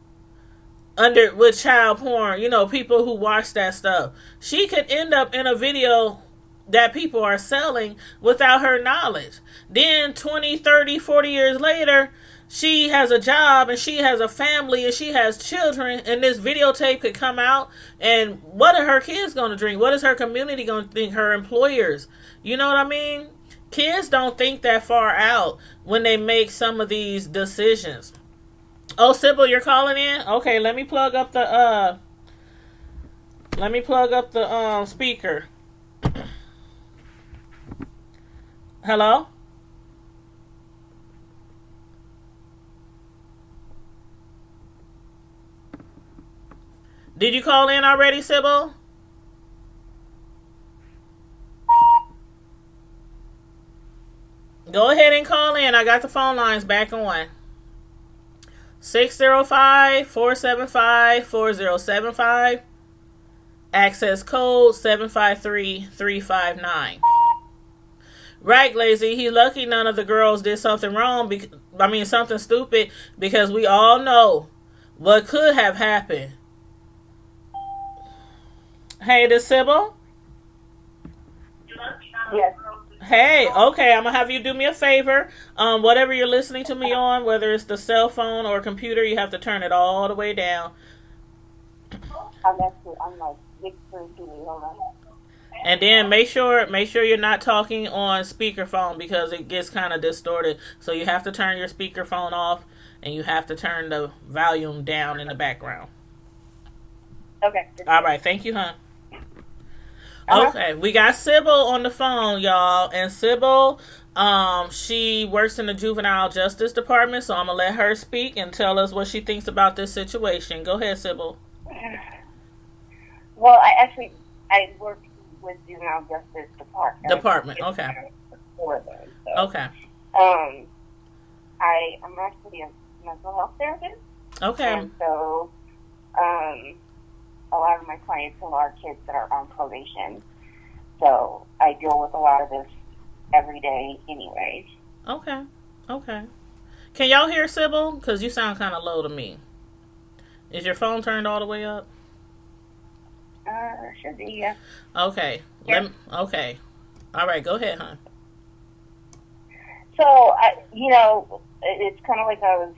With child porn. You know, people who watch that stuff. She could end up in a video that people are selling without her knowledge. Then 20, 30, 40 years later, she has a job and she has a family and she has children, and this videotape could come out, and what are her kids going to drink? What is her community going to think? Her employers? You know what I mean? Kids don't think that far out when they make some of these decisions. Oh, Sybil, you're calling in? Okay, let me plug up the speaker. Hello? Did you call in already, Sybil? Go ahead and call in. I got the phone lines back on. 605-475-4075. Access code 753359. Right, Lazy. He lucky none of the girls did something wrong. Something stupid, because we all know what could have happened. Hey, this Sybil? Yes. Hey, okay, I'm gonna have you do me a favor. Whatever you're listening to me on, whether it's the cell phone or computer, you have to turn it all the way down. I'm like big screen TV. Hold on. And then make sure you're not talking on speakerphone, because it gets kind of distorted. So you have to turn your speakerphone off, and you have to turn the volume down in the background. Okay. All right, thank you, hon. Okay, we got Sybil on the phone, y'all, and Sybil, she works in the juvenile justice department, so I'm gonna let her speak and tell us what she thinks about this situation. Go ahead, Sybil. Well, I work with juvenile justice department. Okay. For them, so. Okay. I'm actually a mental health therapist. Okay. And so, a lot of my clients are kids that are on probation. So I deal with a lot of this every day anyway. Okay. Can y'all hear Sybil? Because you sound kind of low to me. Is your phone turned all the way up? Should be, yeah. Okay. Yeah. Okay. All right, go ahead, hon. So, it's kind of like I was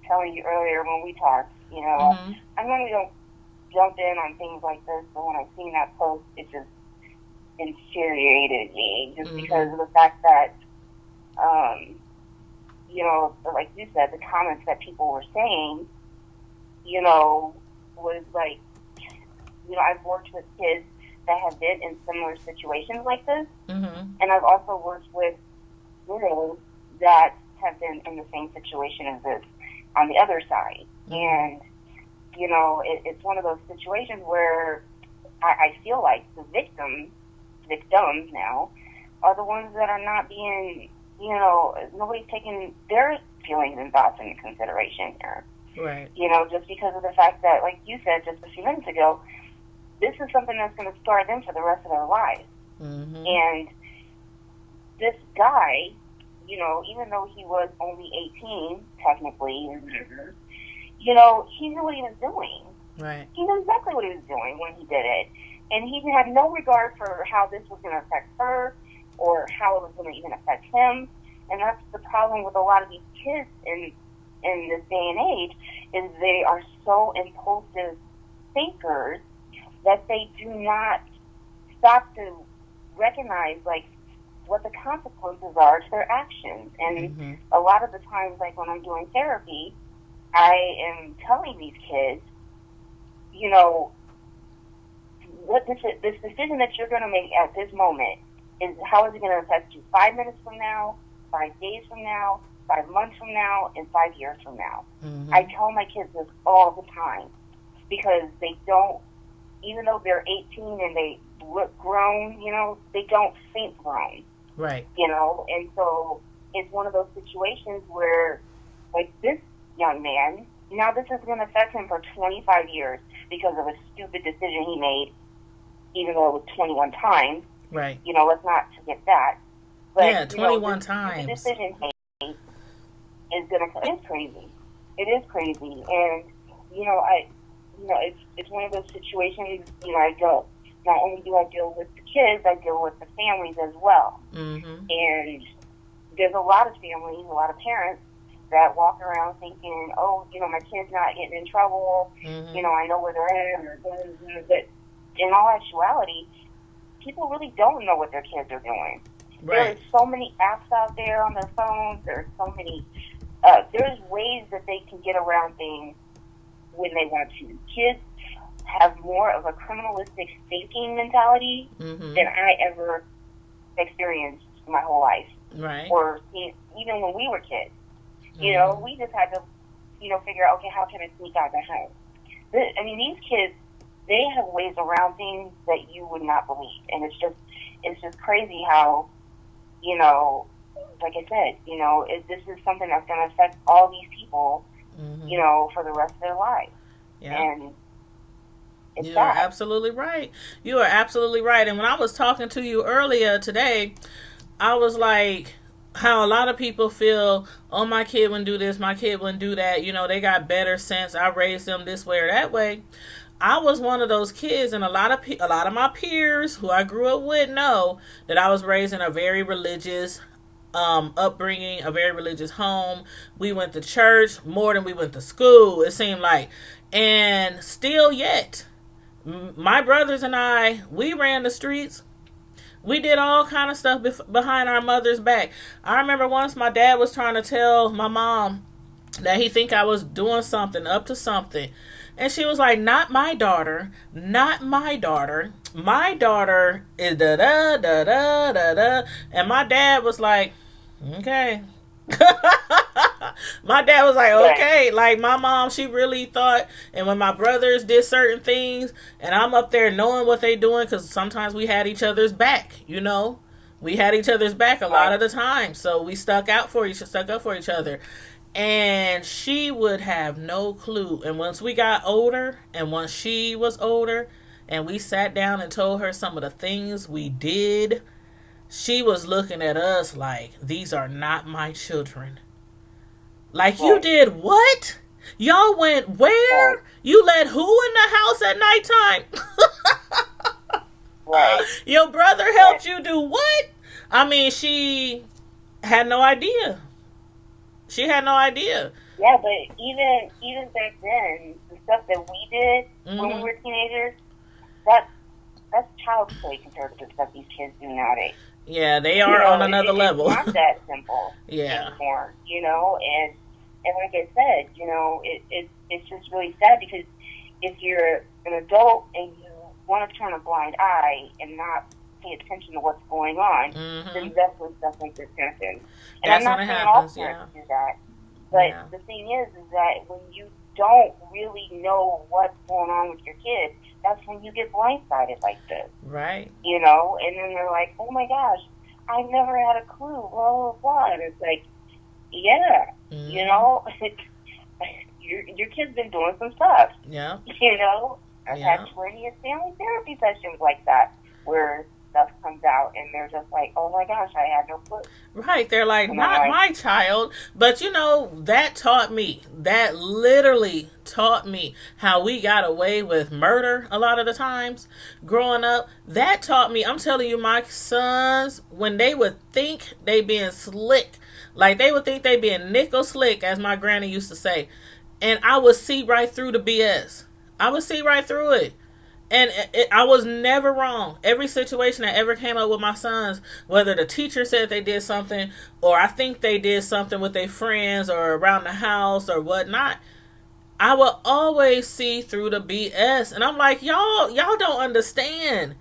telling you earlier when we talked, Mm-hmm. I normally don't jump in on things like this, but when I seen that post, it just infuriated me, just because of the fact that, like you said, the comments that people were saying, was like, I've worked with kids that have been in similar situations like this, and I've also worked with girls that have been in the same situation as this on the other side, and it's one of those situations where I feel like the victims now, are the ones that are not being, nobody's taking their feelings and thoughts into consideration here. Right. Just because of the fact that, like you said just a few minutes ago, this is something that's going to scar them for the rest of their lives. And this guy, even though he was only 18, technically, he knew what he was doing. Right. He knew exactly what he was doing when he did it. And he had no regard for how this was going to affect her or how it was going to even affect him. And that's the problem with a lot of these kids in this day and age, is they are so impulsive thinkers that they do not stop to recognize, like, what the consequences are to their actions. And a lot of the times, like when I'm doing therapy, I am telling these kids, what this decision that you're going to make at this moment is how is it going to affect you 5 minutes from now, 5 days from now, 5 months from now, and 5 years from now. I tell my kids this all the time, because they don't, even though they're 18 and they look grown, they don't think grown. Right. And so it's one of those situations where, like, this young man, now this is going to affect him for 25 years because of a stupid decision he made, even though it was 21 times. Right. Let's not forget that. But, yeah, 21 times. The decision he made it's crazy. It is crazy. And, it's one of those situations, I go, not only do I deal with the kids, I deal with the families as well. And there's a lot of families, a lot of parents that walk around thinking, oh, my kid's not getting in trouble, I know where they're at, but in all actuality, people really don't know what their kids are doing. Right. There's so many apps out there on their phones, there's so many, there's ways that they can get around things when they want to. Kids have more of a criminalistic thinking mentality than I ever experienced my whole life. Right. Or even when we were kids. We just had to, figure out, okay, how can I sneak out the house? I mean, these kids, they have ways around things that you would not believe, and it's just crazy how, you know, like I said, you know, this is something that's going to affect all these people, Mm-hmm. you know, for the rest of their lives. Yeah. And it's You are sad. absolutely right. You are absolutely right. And when I was talking to you earlier today, I was like, how a lot of people feel, oh, my kid wouldn't do this, my kid wouldn't do that. You know, they got better sense. I raised them this way or that way. I was one of those kids, and a lot of my peers who I grew up with know that I was raised in a very religious upbringing, a very religious home. We went to church more than we went to school, it seemed like. And still yet, my brothers and I, we ran the streets. We did all kind of stuff behind our mother's back. I remember once my dad was trying to tell my mom that he think I was doing something, up to something. And she was like, not my daughter, not my daughter. My daughter is da da da da da da. And my dad was like, okay. My dad was like, okay. Like, my mom, she really thought. And when my brothers did certain things, and I'm up there knowing what they doing, because sometimes we had each other's back, you know. We had each other's back a lot of the time. So we stuck up for each other. And she would have no clue. And once we got older, and once she was older, and we sat down and told her some of the things we did, she was looking at us like, these are not my children. Like, you did what? Y'all went where? You let who in the house at nighttime? Right. Your brother helped you do what? I mean, she had no idea. She had no idea. Yeah, but even back then, the stuff that we did when we were teenagers, that's child's play compared to the stuff these kids do nowadays. Yeah, they are on another level. It's not that simple anymore, you know. And like I said, you know, it's just really sad, because if you're an adult and you want to turn a blind eye and not pay attention to what's going on, then that's when stuff like this happens. And that's I'm not saying all parents do that, but the thing is that when you don't really know what's going on with your kid, that's when you get blindsided like this. Right. You know, and then they're like, oh my gosh, I never had a clue, blah, blah, blah. And it's like, yeah, you know, your kid's been doing some stuff. Yeah. You know, I've had plenty of family therapy sessions like that where stuff comes out and they're just like, oh my gosh, I had no clue. Right. They're like, not my child. But, you know, that literally taught me how we got away with murder a lot of the times growing up. That taught me, I'm telling you, my sons, when they would think they being slick, like they would think they being nickel slick, as my granny used to say, and I would see right through the BS. I would see right through it. And I was never wrong. Every situation that ever came up with my sons, whether the teacher said they did something, or I think they did something with their friends or around the house or whatnot, I will always see through the BS. And I'm like, y'all don't understand.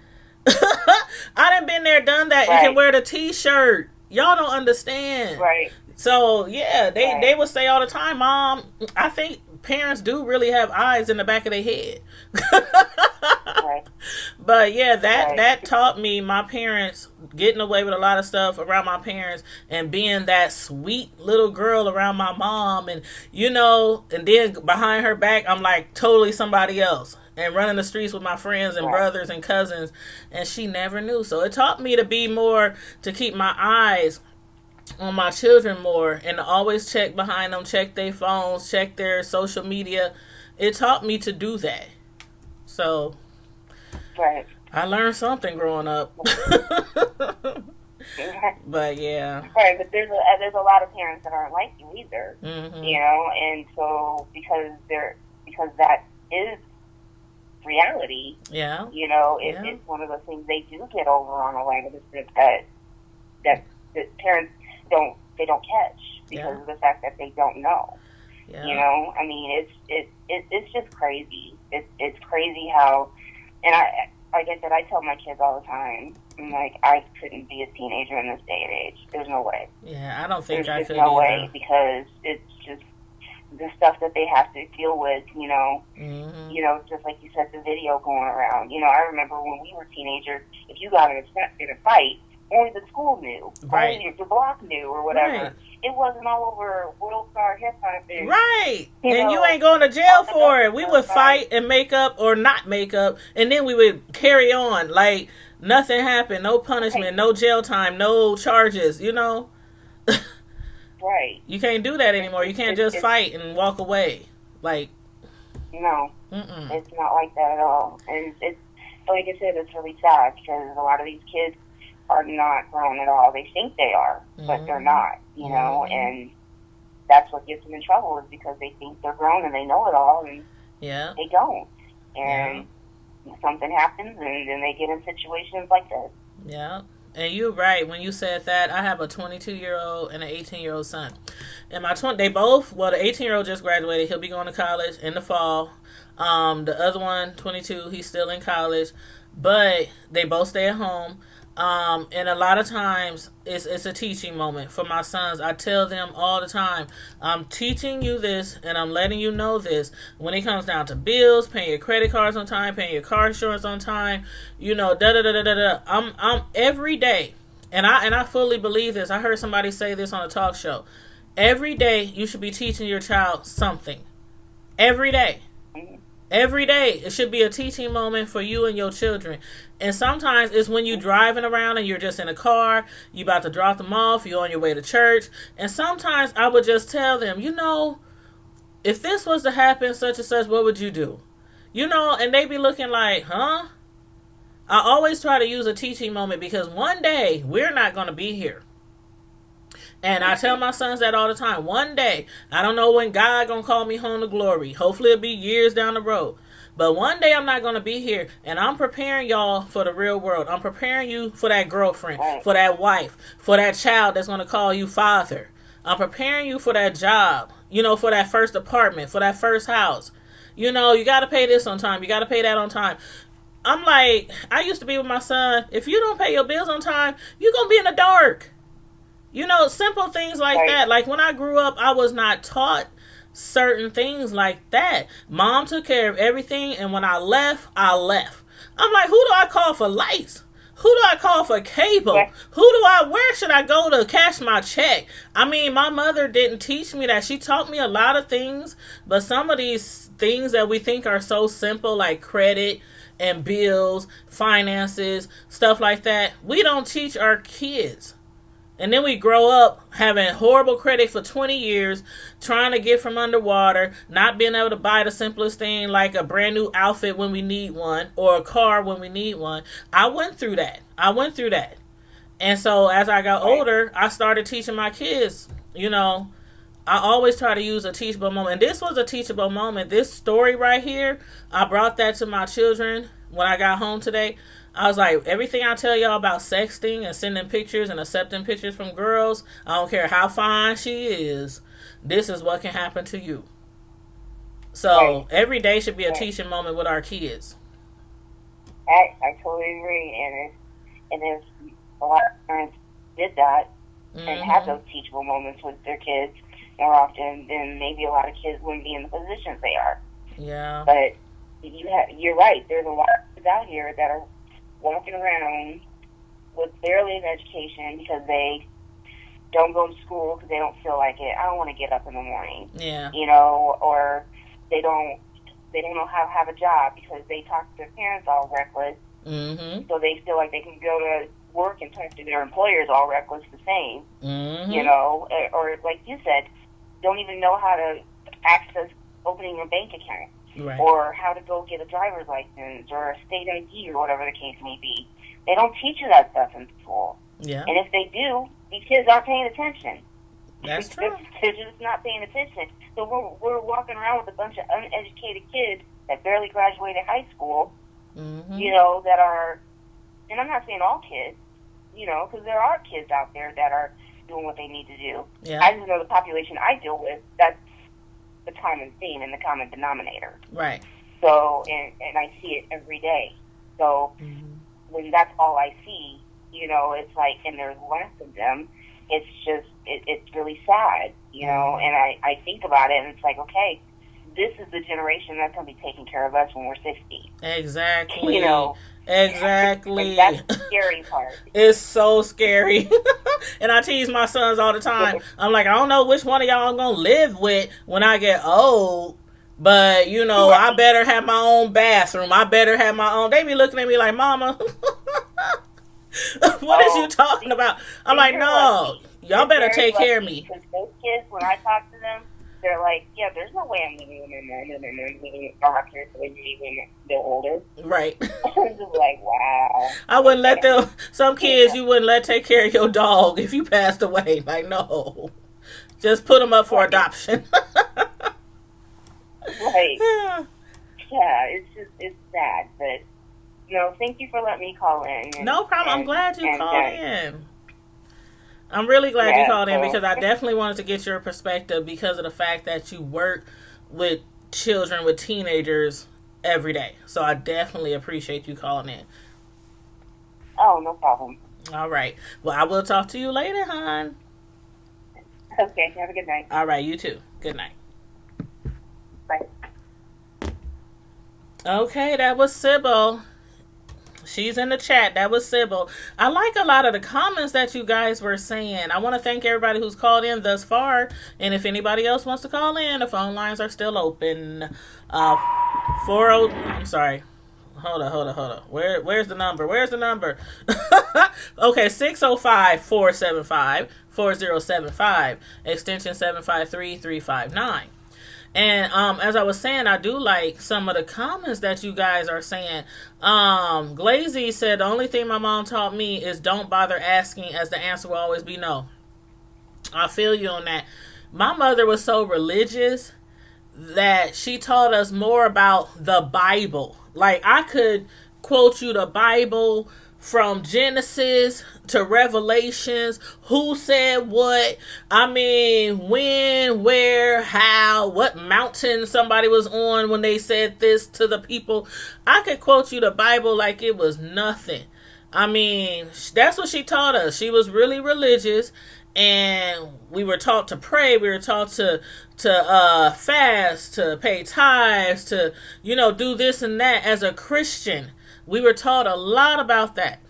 I done been there, done that. Right. You can wear the t-shirt. Y'all don't understand. Right. So, yeah, they would say all the time, Mom, I think parents do really have eyes in the back of their head. Right. But, yeah, that taught me, my parents, getting away with a lot of stuff around my parents and being that sweet little girl around my mom. And, you know, and then behind her back, I'm like totally somebody else. And running the streets with my friends and brothers and cousins. And she never knew. So it taught me to be more, to keep my eyes on my children more, and to always check behind them, check their phones, check their social media. It taught me to do that. So I learned something growing up. But yeah. Right, but there's a lot of parents that aren't like you either. You know, and so because that is reality. Yeah. You know, it's one of those things they do get over on a line of the script that parents don't catch because of the fact that they don't know. Yeah. You know, I mean, it's just crazy. It's crazy how, and I, like I said, I tell my kids all the time, I'm like, I couldn't be a teenager in this day and age. There's no way. Yeah, I don't think There's I could no either. way, because it's just the stuff that they have to deal with, Mm-hmm. just like you said, the video going around. I remember when we were teenagers, if you got in a fight, only the school knew, right. only the block knew, or whatever. Right. It wasn't all over World Star Hip Hop. Right. And you ain't going to jail for it. We would fight and make up or not make up, and then we would carry on like nothing happened, no punishment, no jail time, no charges, Right. You can't do that anymore. You can't just fight and walk away. Like, no, mm-mm. It's not like that at all. And it's, like I said, it's really sad because a lot of these kids are not grown at all. They think they are, but they're not, and that's what gets them in trouble is because they think they're grown and they know it all, and they don't. And something happens, and then they get in situations like this. Yeah. And you're right. When you said that, I have a 22-year-old and an 18-year-old son. And the 18-year-old just graduated. He'll be going to college in the fall. The other one, 22, he's still in college. But they both stay at home. And a lot of times, it's a teaching moment for my sons. I tell them all the time, I'm teaching you this, and I'm letting you know this. When it comes down to bills, paying your credit cards on time, paying your car insurance on time, I'm every day, and I fully believe this. I heard somebody say this on a talk show. Every day, you should be teaching your child something. Every day. Every day, it should be a teaching moment for you and your children. And sometimes it's when you're driving around and you're just in a car, you about to drop them off, you're on your way to church. And sometimes I would just tell them, if this was to happen, such and such, what would you do? And they be looking like, huh? I always try to use a teaching moment because one day we're not going to be here. And I tell my sons that all the time. One day, I don't know when God gonna call me home to glory. Hopefully it'll be years down the road. But one day I'm not gonna be here. And I'm preparing y'all for the real world. I'm preparing you for that girlfriend, for that wife, for that child that's gonna call you father. I'm preparing you for that job, for that first apartment, for that first house. You gotta pay this on time. You gotta pay that on time. I'm like, I used to be with my son. If you don't pay your bills on time, you're gonna be in the dark. Simple things like that. Like when I grew up, I was not taught certain things like that. Mom took care of everything, and when I left, I left. I'm like, who do I call for lights? Who do I call for cable? Where should I go to cash my check? I mean, my mother didn't teach me that. She taught me a lot of things, but some of these things that we think are so simple, like credit and bills, finances, stuff like that, we don't teach our kids. And then we grow up having horrible credit for 20 years, trying to get from underwater, not being able to buy the simplest thing like a brand new outfit when we need one or a car when we need one. I went through that. And so as I got older, I started teaching my kids. I always try to use a teachable moment. And this was a teachable moment. This story right here, I brought that to my children when I got home today. I was like, everything I tell y'all about sexting and sending pictures and accepting pictures from girls, I don't care how fine she is, this is what can happen to you. So every day should be a teaching moment with our kids. I totally agree. And if a lot of parents did that and have those teachable moments with their kids more often, then maybe a lot of kids wouldn't be in the positions they are. Yeah. But you're right. There's a lot of kids out here that are walking around with barely an education because they don't go to school because they don't feel like it. I don't want to get up in the morning. Yeah. Or they don't know how to have a job because they talk to their parents all reckless. Mm-hmm. So they feel like they can go to work and talk to their employers all reckless the same. Mm-hmm. Or like you said, don't even know how to access opening a bank account. Right. Or how to go get a driver's license or a state ID or whatever the case may be. They don't teach you that stuff in school. Yeah. And if they do, these kids aren't paying attention. That's true. They're just not paying attention. So we're walking around with a bunch of uneducated kids that barely graduated high school, that are, and I'm not saying all kids, because there are kids out there that are doing what they need to do. Yeah. I just know the population I deal with, that's the common theme and the common denominator. Right. So, and I see it every day. So when that's all I see, it's like, and there's less of them, it's just, it's really sad, you know, and I think about it and it's like, okay, this is the generation that's going to be taking care of us when we're 60. Exactly. You know? Exactly. That's the scary part. It's so scary. And I tease my sons all the time. I'm like, I don't know which one of y'all I'm going to live with when I get old. But, you know, I better have my own bathroom. I better have my own. They be looking at me like, Mama, what is you talking about? I'm like, no, y'all better take care of me. Because those kids, when I talk to them, they're like, yeah, there's no way I'm living with my mom and my mom's living with our parents when they're older. Right. I'm just like, wow. I wouldn't let them, some kids you wouldn't let take care of your dog if you passed away. Like, no. Just put them up for adoption. Right. Yeah, it's sad, but, you know, thank you for letting me call in. No problem. I'm glad you called in. I'm really glad you called in because I definitely wanted to get your perspective because of the fact that you work with children, with teenagers every day. So I definitely appreciate you calling in. Oh, no problem. All right. Well, I will talk to you later, hon. Okay. Have a good night. All right. You too. Good night. Bye. Okay. That was Sybil. She's in the chat. That was Sybil. I like a lot of the comments that you guys were saying. I want to thank everybody who's called in thus far. And if anybody else wants to call in, the phone lines are still open. 40. I'm sorry. Hold on. Where's the number? Okay, 605-475-4075, extension 753-359. And as I was saying, I do like some of the comments that you guys are saying. Glazy said, the only thing my mom taught me is don't bother asking, as the answer will always be no. I feel you on that. My mother was so religious that she taught us more about the Bible. Like, I could quote you the Bible from Genesis to Revelations, who said what, I mean, when, where, how, what mountain somebody was on when they said this to the people. I could quote you the Bible like it was nothing. I mean, that's what she taught us. She was really religious, and we were taught to pray. We were taught to fast, to pay tithes, to, you know, do this and that as a Christian. We were taught a lot about that.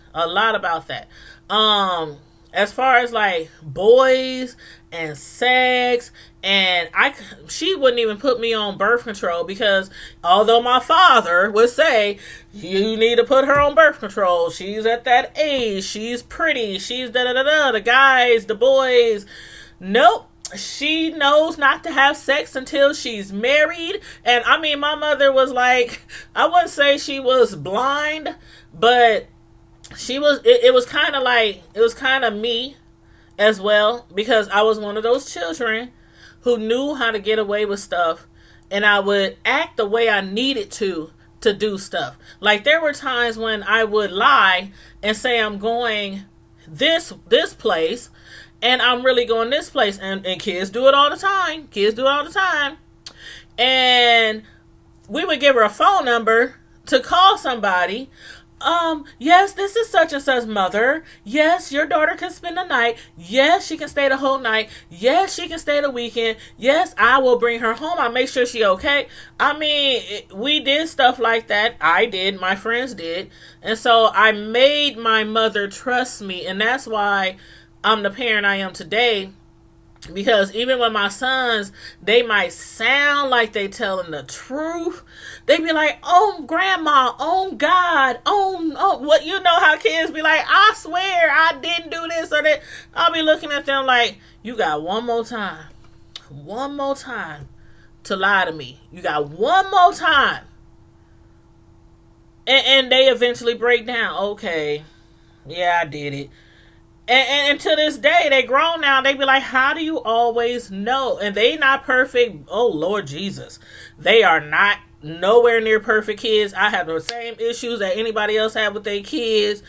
As far as like boys and sex, and she wouldn't even put me on birth control because although my father would say, you need to put her on birth control. She's at that age. She's pretty. She's da-da-da-da. The guys, the boys. Nope. She knows not to have sex until she's married. And I mean, my mother was like, I wouldn't say she was blind, but she was, it was kind of like, it was kind of me as well, because I was one of those children who knew how to get away with stuff, and I would act the way I needed to do stuff. Like, there were times when I would lie and say I'm going this place, and I'm really going this place. And kids do it all the time. And we would give her a phone number to call somebody. Yes, this is such and such mother. Yes, your daughter can spend the night. Yes, she can stay the whole night. Yes, she can stay the weekend. Yes, I will bring her home. I make sure she okay. I mean, we did stuff like that. I did. My friends did. And so I made my mother trust me. And that's why I'm the parent I am today, because even when my sons, they might sound like they telling the truth. They be like, oh, grandma, oh, God, oh, what, you know how kids be like, I swear I didn't do this or that. I'll be looking at them like, you got one more time to lie to me. You got one more time. And they eventually break down. Okay, yeah, I did it. And to this day, they grown now. They be like, how do you always know? And they not perfect. Oh, Lord Jesus. They are not nowhere near perfect kids. I have the same issues that anybody else have with their kids.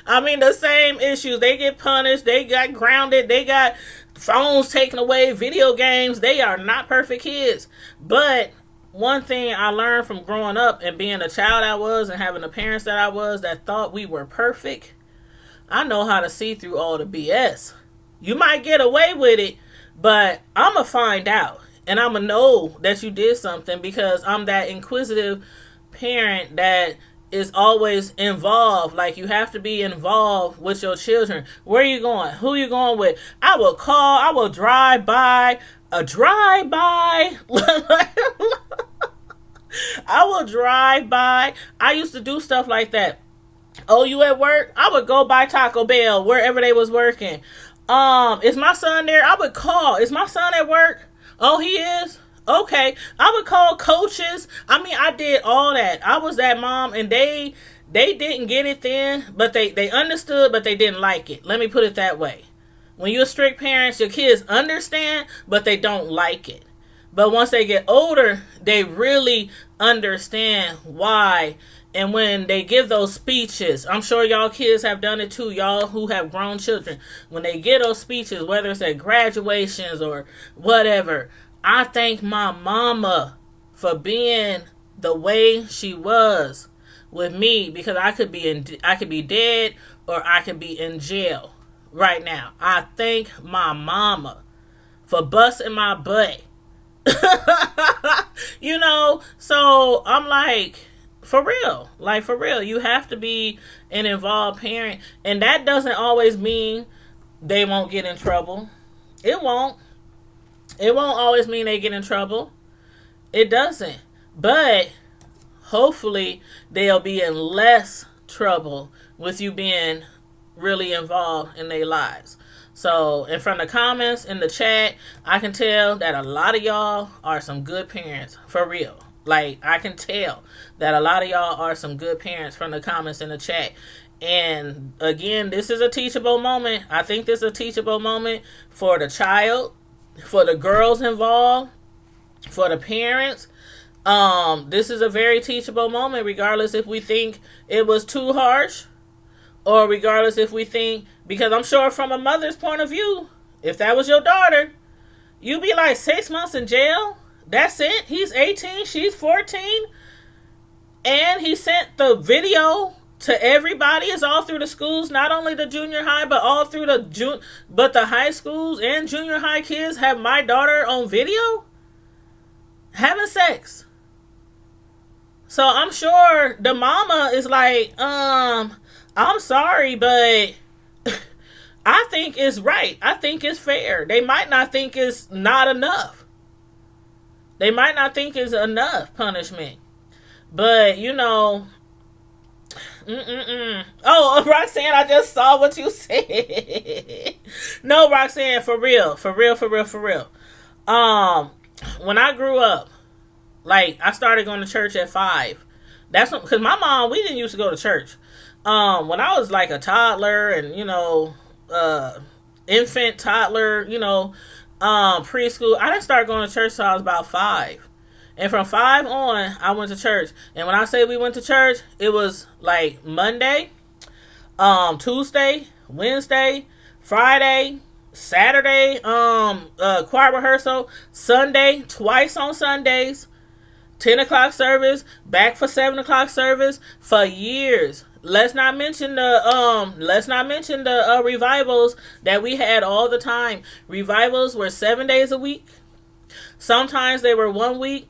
I mean, the same issues. They get punished. They got grounded. They got phones taken away. Video games. They are not perfect kids. But one thing I learned from growing up and being a child I was and having the parents that I was that thought we were perfect, I know how to see through all the BS. You might get away with it, but I'm going to find out. And I'm going to know that you did something because I'm that inquisitive parent that is always involved. Like, you have to be involved with your children. Where are you going? Who are you going with? I will call. I will drive by. A drive-by. I will drive by. I used to do stuff like that. Oh, you at work? I would go by Taco Bell, wherever they was working. Is my son there? I would call. Is my son at work? Oh, he is? Okay. I would call coaches. I mean, I did all that. I was that mom, and they didn't get it then, but they understood, but they didn't like it. Let me put it that way. When you're strict parents, your kids understand, but they don't like it. But once they get older, they really understand why. And when they give those speeches, I'm sure y'all kids have done it too, y'all who have grown children. When they get those speeches, whether it's at graduations or whatever, I thank my mama for being the way she was with me, because I could be dead or I could be in jail right now. I thank my mama for busting my butt. You know, so I'm like, for real, you have to be an involved parent. And that doesn't always mean they won't get in trouble. It won't always mean they get in trouble. It doesn't. But hopefully they'll be in less trouble with you being really involved in their lives. So, and from the comments in the chat, I can tell that a lot of y'all are some good parents, for real. Like, I can tell that a lot of y'all are some good parents from the comments in the chat. And again, this is a teachable moment. I think this is a teachable moment for the child, for the girls involved, for the parents. This is a very teachable moment, regardless if we think it was too harsh, or regardless if we think, because I'm sure from a mother's point of view, if that was your daughter, you'd be like 6 months in jail. That's it. He's 18, she's 14. And he sent the video to everybody. It's all through the schools, not only the junior high, but all through the high schools and junior high kids have my daughter on video having sex. So I'm sure the mama is like, I'm sorry, but I think it's right. I think it's fair. They might not think it's not enough. They might not think it's enough punishment. But, you know, Oh, Roxanne, I just saw what you said. No, Roxanne, for real. When I grew up, like, I started going to church at 5. That's because my mom, we didn't used to go to church. When I was like a toddler and, infant, toddler, preschool, I didn't start going to church till I was about 5. And from 5 on, I went to church. And when I say we went to church, it was like Monday, Tuesday, Wednesday, Friday, Saturday, choir rehearsal, Sunday, twice on Sundays, 10 o'clock service, back for 7 o'clock service for years. Let's not mention the revivals that we had all the time. Revivals were 7 days a week. Sometimes they were 1 week.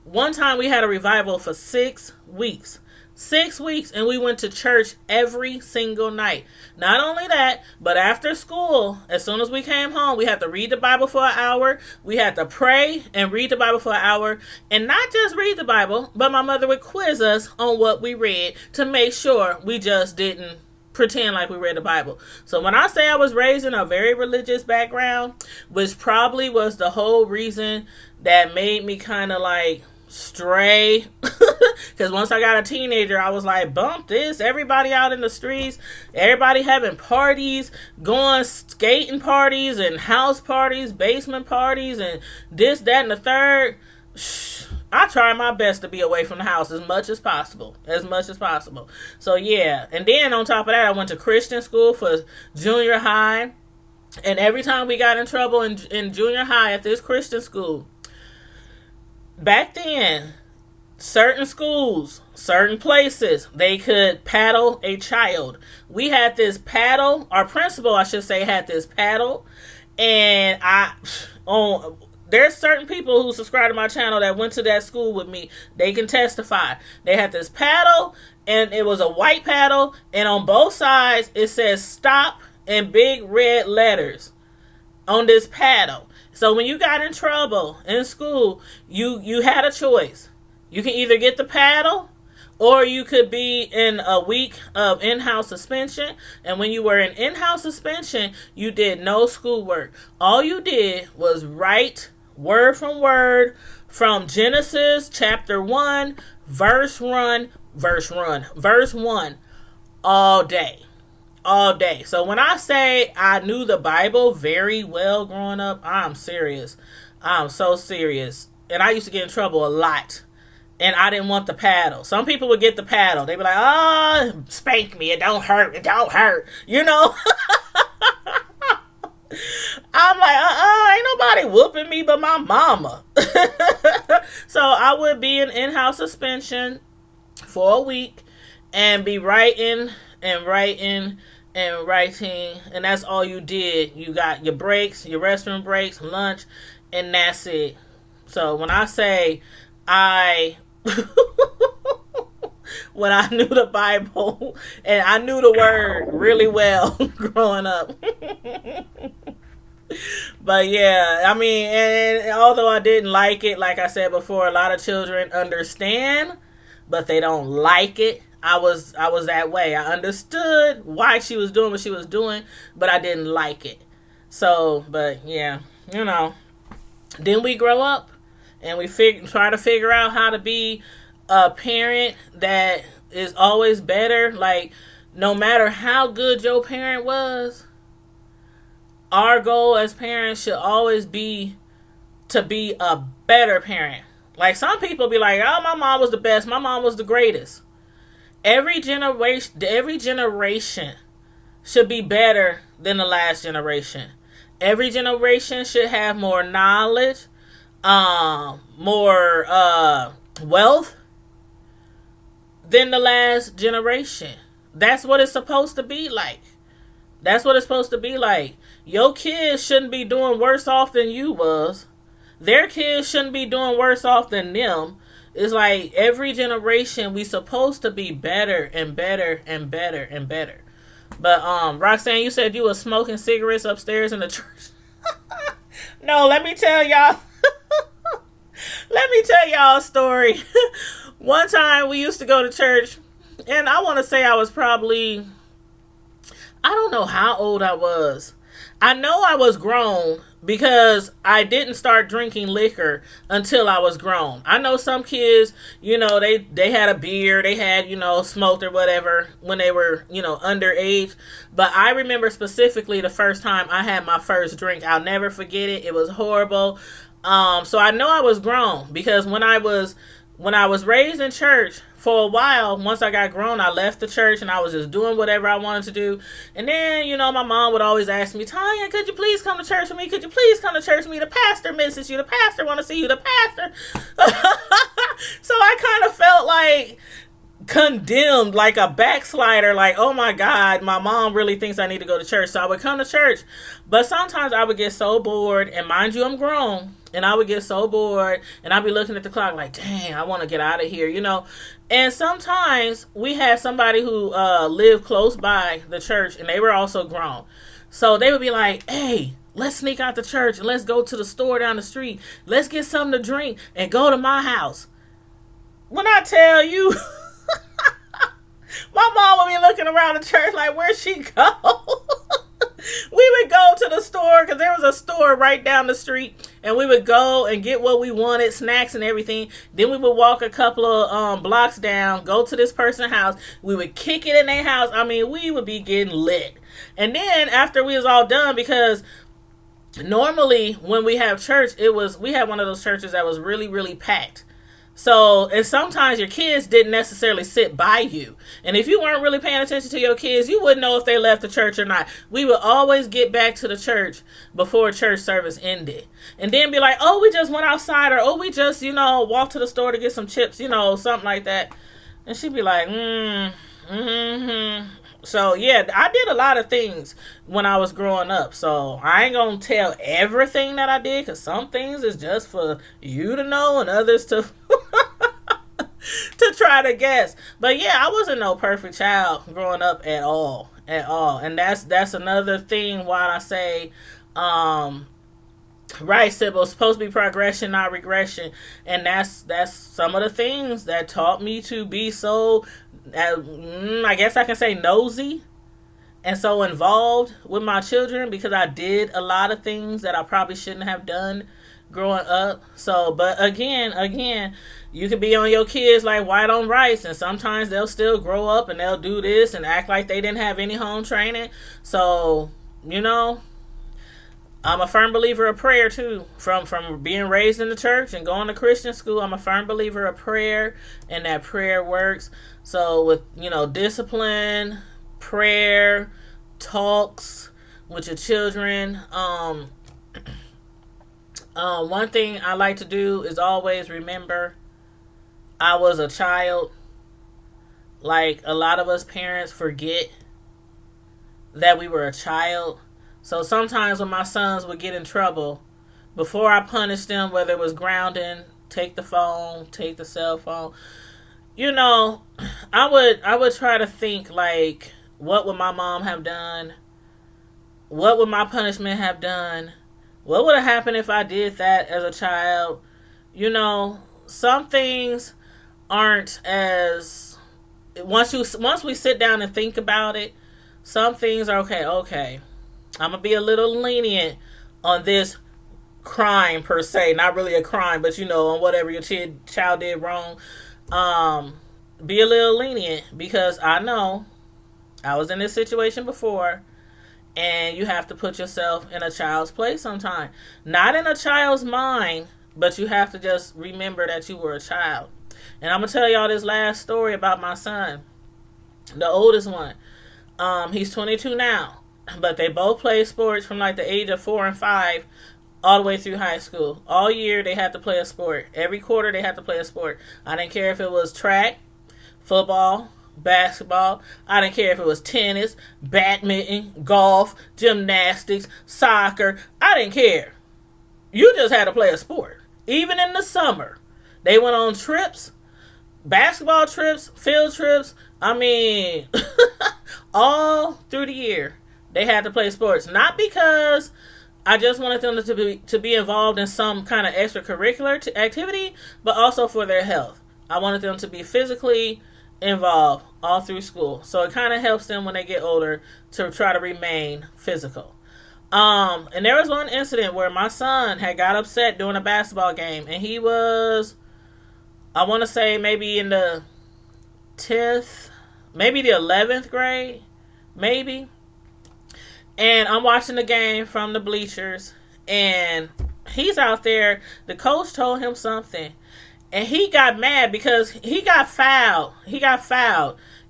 One time we had a revival for 6 weeks. 6 weeks, and we went to church every single night. Not only that, but after school, as soon as we came home, we had to read the Bible for an hour. We had to pray and read the Bible for an hour. And not just read the Bible, but my mother would quiz us on what we read to make sure we just didn't pretend like we read the Bible. So when I say I was raised in a very religious background, which probably was the whole reason that made me kind of like stray, because once I got a teenager, I was like, bump this, everybody out in the streets, everybody having parties, going skating parties and house parties, basement parties, and this, that, and the third. I try my best to be away from the house as much as possible. So yeah, and then on top of that, I went to Christian school for junior high, and every time we got in trouble in junior high at this Christian school, back then, certain schools, certain places, they could paddle a child. We had this paddle, our principal, I should say, had this paddle, and there's certain people who subscribe to my channel that went to that school with me. They can testify. They had this paddle, and it was a white paddle, and on both sides it says stop in big red letters on this paddle. So when you got in trouble in school, you had a choice. You can either get the paddle, or you could be in a week of in-house suspension. And when you were in in-house suspension, you did no schoolwork. All you did was write word from Genesis chapter 1, verse 1, all day. All day. So when I say I knew the Bible very well growing up, I'm serious. I'm so serious. And I used to get in trouble a lot. And I didn't want the paddle. Some people would get the paddle. They'd be like, oh, spank me. It don't hurt. It don't hurt. You know? I'm like, ain't nobody whooping me but my mama. So I would be in-house suspension for a week and be writing. And that's all you did. You got your breaks, your restroom breaks, lunch, and that's it. So when I say when I knew the Bible and I knew the word really well growing up. But yeah, I mean, and although I didn't like it, like I said before, a lot of children understand, but they don't like it. I was that way. I understood why she was doing what she was doing, but I didn't like it. So, but yeah, you know. Then we grow up and we try to figure out how to be a parent that is always better. Like, no matter how good your parent was, our goal as parents should always be to be a better parent. Like, some people be like, oh, my mom was the best. My mom was the greatest. Every generation should be better than the last generation. Every generation should have more knowledge, more wealth than the last generation. That's what it's supposed to be like. That's what it's supposed to be like. Your kids shouldn't be doing worse off than you was. Their kids shouldn't be doing worse off than them. It's like every generation we supposed to be better and better and better and better. But Roxanne, you said you were smoking cigarettes upstairs in the church. No, let me tell y'all. Let me tell y'all a story. One time we used to go to church, and I want to say I was probably, I don't know how old I was. I know I was grown because I didn't start drinking liquor until I was grown. I know some kids, you know, they had a beer, they had, you know, smoked or whatever when they were, you know, underage. But I remember specifically the first time I had my first drink. I'll never forget it. It was horrible. So I know I was grown because when I was raised in church for a while, once I got grown, I left the church and I was just doing whatever I wanted to do. And then, you know, my mom would always ask me, Tanya, could you please come to church with me? Could you please come to church with me? The pastor misses you. The pastor want to see you. The pastor. So I kind of felt like condemned, like a backslider, like, oh my God, my mom really thinks I need to go to church. So I would come to church, but sometimes I would get so bored, and mind you, I'm grown, and I would get so bored, and I'd be looking at the clock like, dang, I want to get out of here, you know. And sometimes we had somebody who lived close by the church, and they were also grown. So they would be like, hey, let's sneak out the church and let's go to the store down the street. Let's get something to drink and go to my house. When I tell you, my mom would be looking around the church like, where'd she go? We would go to the store because there was a store right down the street, and we would go and get what we wanted, snacks and everything. Then we would walk a couple of blocks down, go to this person's house. We would kick it in their house. I mean, we would be getting lit. And then after we was all done, because normally when we have church, we had one of those churches that was really, really packed. So, and sometimes your kids didn't necessarily sit by you. And if you weren't really paying attention to your kids, you wouldn't know if they left the church or not. We would always get back to the church before church service ended. And then be like, oh, we just went outside, or oh, we just, walked to the store to get some chips, something like that. And she'd be like, So, yeah, I did a lot of things when I was growing up. So, I ain't going to tell everything that I did, because some things is just for you to know and others to to try to guess. But, yeah, I wasn't no perfect child growing up at all. And that's another thing why I say, right, Sybil, it's supposed to be progression, not regression. And that's some of the things that taught me to be so, I guess I can say, nosy and so involved with my children, because I did a lot of things that I probably shouldn't have done growing up. So, but again, you could be on your kids like white on rice, and sometimes they'll still grow up and they'll do this and act like they didn't have any home training. So, I'm a firm believer of prayer too. From being raised in the church and going to Christian school, I'm a firm believer of prayer, and that prayer works. So with, discipline, prayer, talks with your children. One thing I like to do is always remember I was a child. Like, a lot of us parents forget that we were a child. So sometimes when my sons would get in trouble, before I punished them, whether it was grounding, take the phone, take the cell phone, I would try to think, like, what would my mom have done? What would my punishment have done? What would have happened if I did that as a child? Some things aren't as, once we sit down and think about it, some things are okay. I'm going to be a little lenient on this crime per se. Not really a crime, but on whatever your child did wrong. Be a little lenient, because I know I was in this situation before, and you have to put yourself in a child's place sometime. Not in a child's mind, but you have to just remember that you were a child. And I'm going to tell y'all this last story about my son, the oldest one. He's 22 now. But they both played sports from like the age of 4 and 5 all the way through high school. All year they had to play a sport. Every quarter they had to play a sport. I didn't care if it was track, football, basketball. I didn't care if it was tennis, badminton, golf, gymnastics, soccer. I didn't care. You just had to play a sport. Even in the summer. They went on trips, basketball trips, field trips. All through the year. They had to play sports. Not because I just wanted them to be involved in some kind of extracurricular activity, but also for their health. I wanted them to be physically involved all through school. So it kind of helps them when they get older to try to remain physical. And there was one incident where my son had got upset during a basketball game, and he was, I want to say, maybe in the 10th, maybe the 11th grade, maybe. And I'm watching the game from the bleachers, and he's out there. The coach told him something, and he got mad because he got fouled.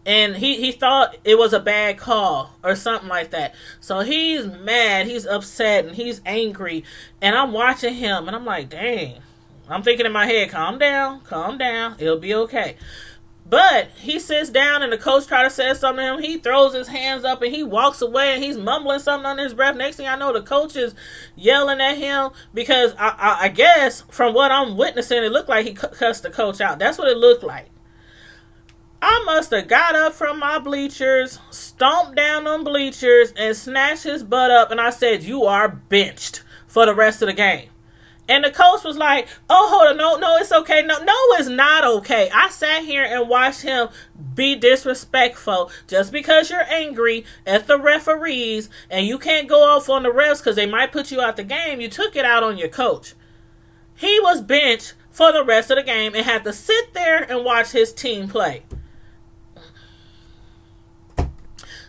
And he thought it was a bad call or something like that. So he's mad, he's upset, and he's angry. And I'm watching him, and I'm like, dang. I'm thinking in my head, calm down, it'll be okay. But he sits down, and the coach tries to say something to him. He throws his hands up, and he walks away, and he's mumbling something under his breath. Next thing I know, the coach is yelling at him because I guess from what I'm witnessing, it looked like he cussed the coach out. That's what it looked like. I must have got up from my bleachers, stomped down on bleachers, and snatched his butt up, and I said, you are benched for the rest of the game. And the coach was like, oh, hold on, no, it's okay. No, it's not okay. I sat here and watched him be disrespectful just because you're angry at the referees and you can't go off on the refs because they might put you out the game. You took it out on your coach. He was benched for the rest of the game and had to sit there and watch his team play.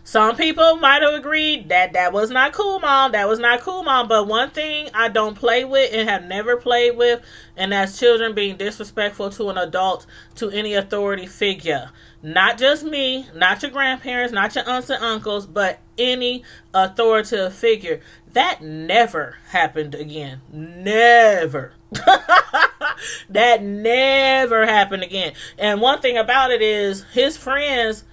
Some people might have agreed that that was not cool, mom. That was not cool, mom. But one thing I don't play with and have never played with, and that's children being disrespectful to an adult, to any authority figure. Not just me, not your grandparents, not your aunts and uncles, but any authoritative figure. That never happened again. Never. That never happened again. And one thing about it is his friends,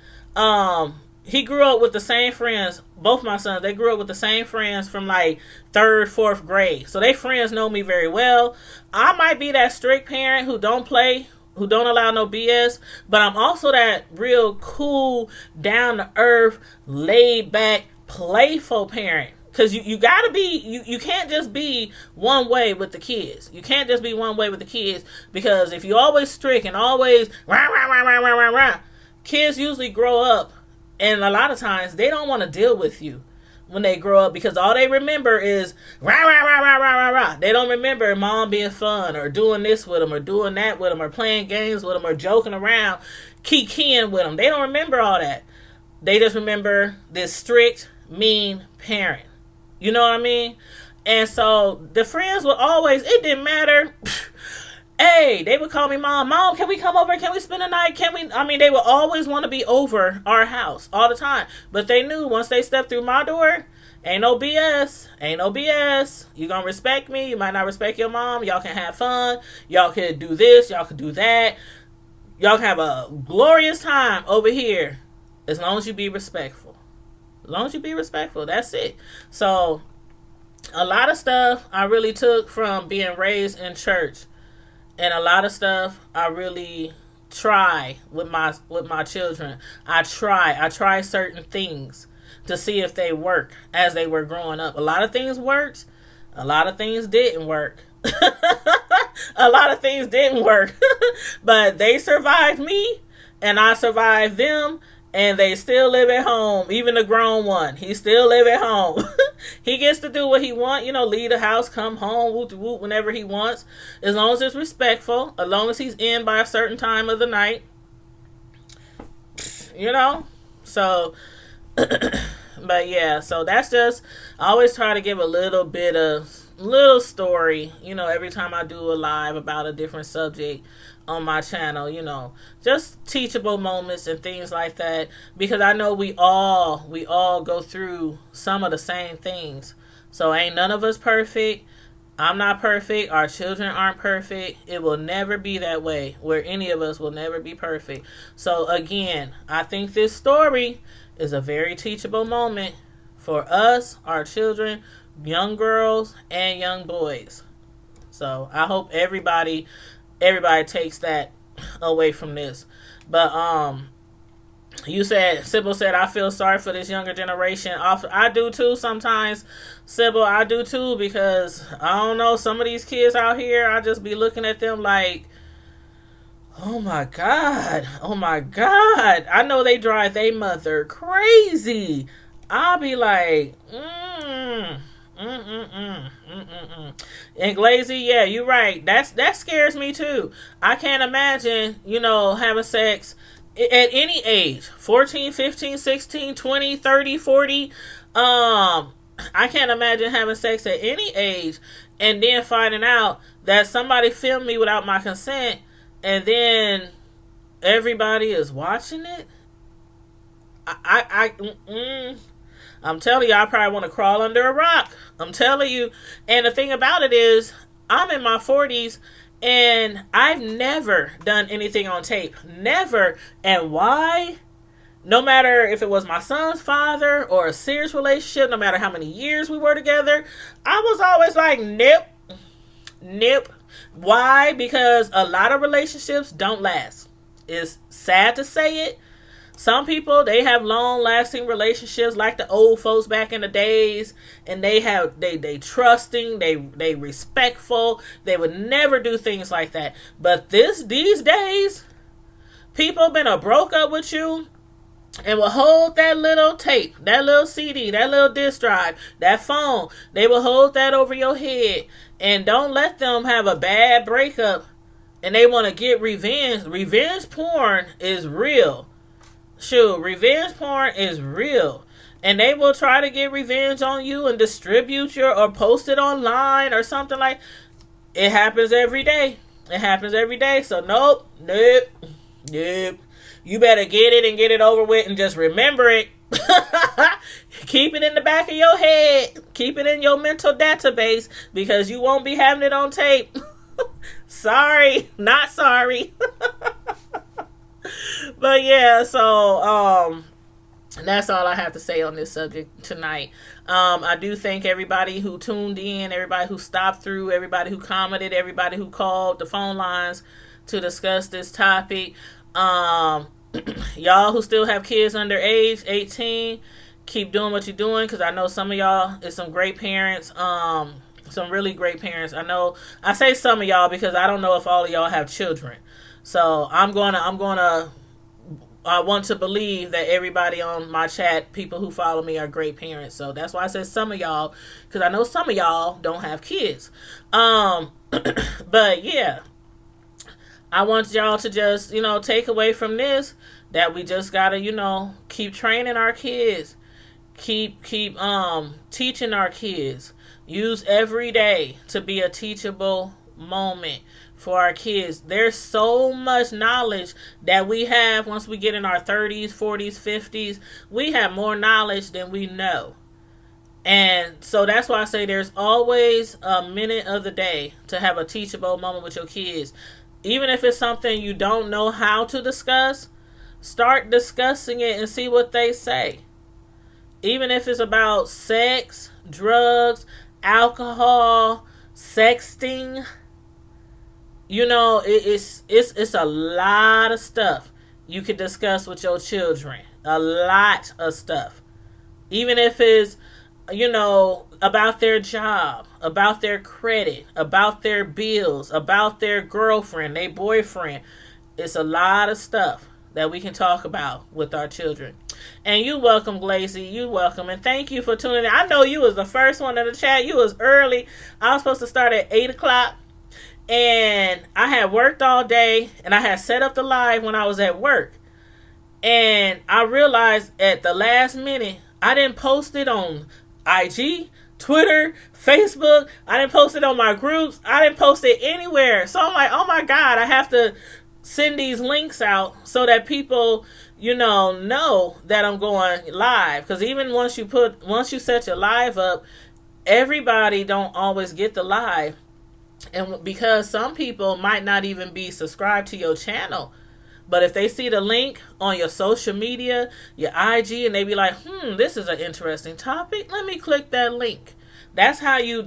he grew up with the same friends. Both my sons, they grew up with the same friends from like 3rd, 4th grade. So they friends know me very well. I might be that strict parent who don't play, who don't allow no BS, but I'm also that real cool, down to earth, laid back, playful parent. Because you gotta be, you can't just be one way with the kids. You can't just be one way with the kids, because if you always strict and always rah, rah, rah, rah, rah, rah, rah, kids usually grow up, and a lot of times they don't want to deal with you when they grow up, because all they remember is rah, rah, rah, rah, rah, rah, rah. They don't remember mom being fun, or doing this with them, or doing that with them, or playing games with them, or joking around, kikiing with them. They don't remember all that. They just remember this strict, mean parent. You know what I mean? And so the friends would always, it didn't matter. Hey, they would call me mom. Mom, can we come over? Can we spend the night? They would always want to be over our house all the time. But they knew once they stepped through my door, ain't no BS. Ain't no BS. You gonna respect me. You might not respect your mom. Y'all can have fun. Y'all can do this. Y'all can do that. Y'all can have a glorious time over here, as long as you be respectful. As long as you be respectful, that's it. So, a lot of stuff I really took from being raised in church, and a lot of stuff I really try with my children. I try certain things to see if they work as they were growing up. A lot of things worked, a lot of things didn't work. A lot of things didn't work, but they survived me, and I survived them. And they still live at home. Even the grown one, he still live at home. He gets to do what he want, leave the house, come home, whoop whenever he wants, as long as it's respectful, as long as he's in by a certain time of the night, So, but yeah, so that's just, I always try to give a little story, every time I do a live about a different subject on my channel, just teachable moments and things like that, because I know we all go through some of the same things. So ain't none of us perfect. I'm not perfect. Our children aren't perfect. It will never be that way, where any of us will never be perfect. So again, I think this story is a very teachable moment for us, our children, young girls and young boys. So I hope everybody takes that away from this. But Sybil said, I feel sorry for this younger generation. I do too sometimes, Sybil. I do too, because I don't know, some of these kids out here, I just be looking at them like, oh my God. I know they drive their mother crazy. I'll be like, And Glazy, yeah, you're right. That scares me too. I can't imagine, having sex at any age. 14, 15, 16, 20, 30, 40. I can't imagine having sex at any age and then finding out that somebody filmed me without my consent, and then everybody is watching it. I'm telling you, I probably want to crawl under a rock. I'm telling you. And the thing about it is, I'm in my 40s, and I've never done anything on tape. Never. And why? No matter if it was my son's father or a serious relationship, no matter how many years we were together, I was always like, nope. Why? Because a lot of relationships don't last. It's sad to say it. Some people, they have long-lasting relationships like the old folks back in the days, and they trusting, they respectful. They would never do things like that. But these days, people been broke up with you and will hold that little tape, that little CD, that little disc drive, that phone. They will hold that over your head, and don't let them have a bad breakup and they want to get revenge. Revenge porn is real. Shoot, revenge porn is real. And they will try to get revenge on you and distribute your or post it online or something like. It happens every day. It happens every day. So nope. You better get it and get it over with and just remember it. Keep it in the back of your head. Keep it in your mental database because you won't be having it on tape. Sorry, not sorry. But yeah, so that's all I have to say on this subject tonight. I do thank everybody who tuned in, everybody who stopped through, everybody who commented, everybody who called the phone lines to discuss this topic. Y'all who still have kids under age 18, keep doing what you're doing, because I know some of y'all is some great parents, some really great parents. I say some of y'all because I don't know if all of y'all have children. So I want to believe that everybody on my chat, people who follow me, are great parents. So that's why I said some of y'all, because I know some of y'all don't have kids. But yeah, I want y'all to just, take away from this that we just gotta, keep training our kids, keep teaching our kids. Use every day to be a teachable moment for our kids. There's so much knowledge that we have once we get in our 30s, 40s, 50s. We have more knowledge than we know. And so that's why I say there's always a minute of the day to have a teachable moment with your kids. Even if it's something you don't know how to discuss, start discussing it and see what they say. Even if it's about sex, drugs, alcohol, sexting, it's a lot of stuff you can discuss with your children. A lot of stuff. Even if it's, about their job, about their credit, about their bills, about their girlfriend, their boyfriend. It's a lot of stuff that we can talk about with our children. And you welcome, Glacy. You welcome. And thank you for tuning in. I know you was the first one in the chat. You was early. I was supposed to start at 8 o'clock. And I had worked all day. And I had set up the live when I was at work. And I realized at the last minute, I didn't post it on IG, Twitter, Facebook. I didn't post it on my groups. I didn't post it anywhere. So I'm like, oh my God, I have to send these links out so that people, know that I'm going live. Because even once you set your live up, everybody don't always get the live. And because some people might not even be subscribed to your channel. But if they see the link on your social media, your IG, and they be like, this is an interesting topic, let me click that link. That's how you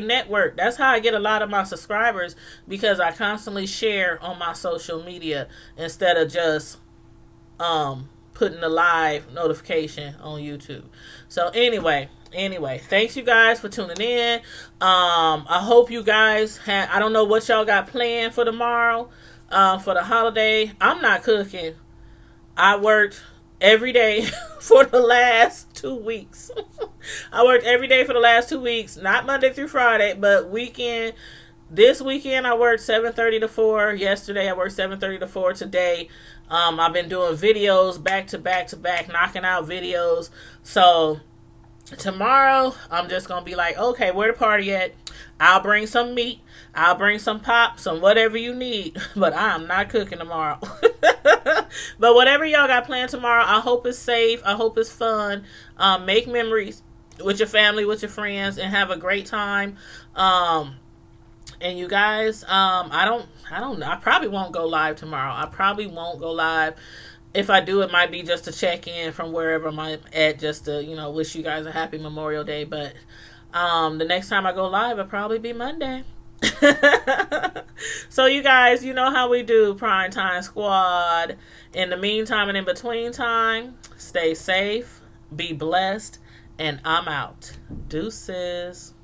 network. That's how I get a lot of my subscribers, because I constantly share on my social media instead of just putting the live notification on YouTube. So anyway, thanks you guys for tuning in. I hope you guys I don't know what y'all got planned for tomorrow. For the holiday. I'm not cooking. I worked every day for the last 2 weeks. I worked every day for the last 2 weeks. Not Monday through Friday, but weekend. This weekend I worked 7:30 to 4. Yesterday I worked 7:30 to 4. Today I've been doing videos back to back to back, knocking out videos. So tomorrow I'm just going to be like, okay, where the party at? I'll bring some meat. I'll bring some pop, some whatever you need. But I'm not cooking tomorrow. But whatever y'all got planned tomorrow, I hope it's safe. I hope it's fun. Make memories with your family, with your friends, and have a great time. And you guys, I don't know. I probably won't go live tomorrow. I probably won't go live. If I do, it might be just to check in from wherever I'm at, just to, wish you guys a happy Memorial Day. But the next time I go live, it'll probably be Monday. So you guys, you know how we do, Prime Time Squad. In the meantime and in between time, stay safe, be blessed, and I'm out. Deuces.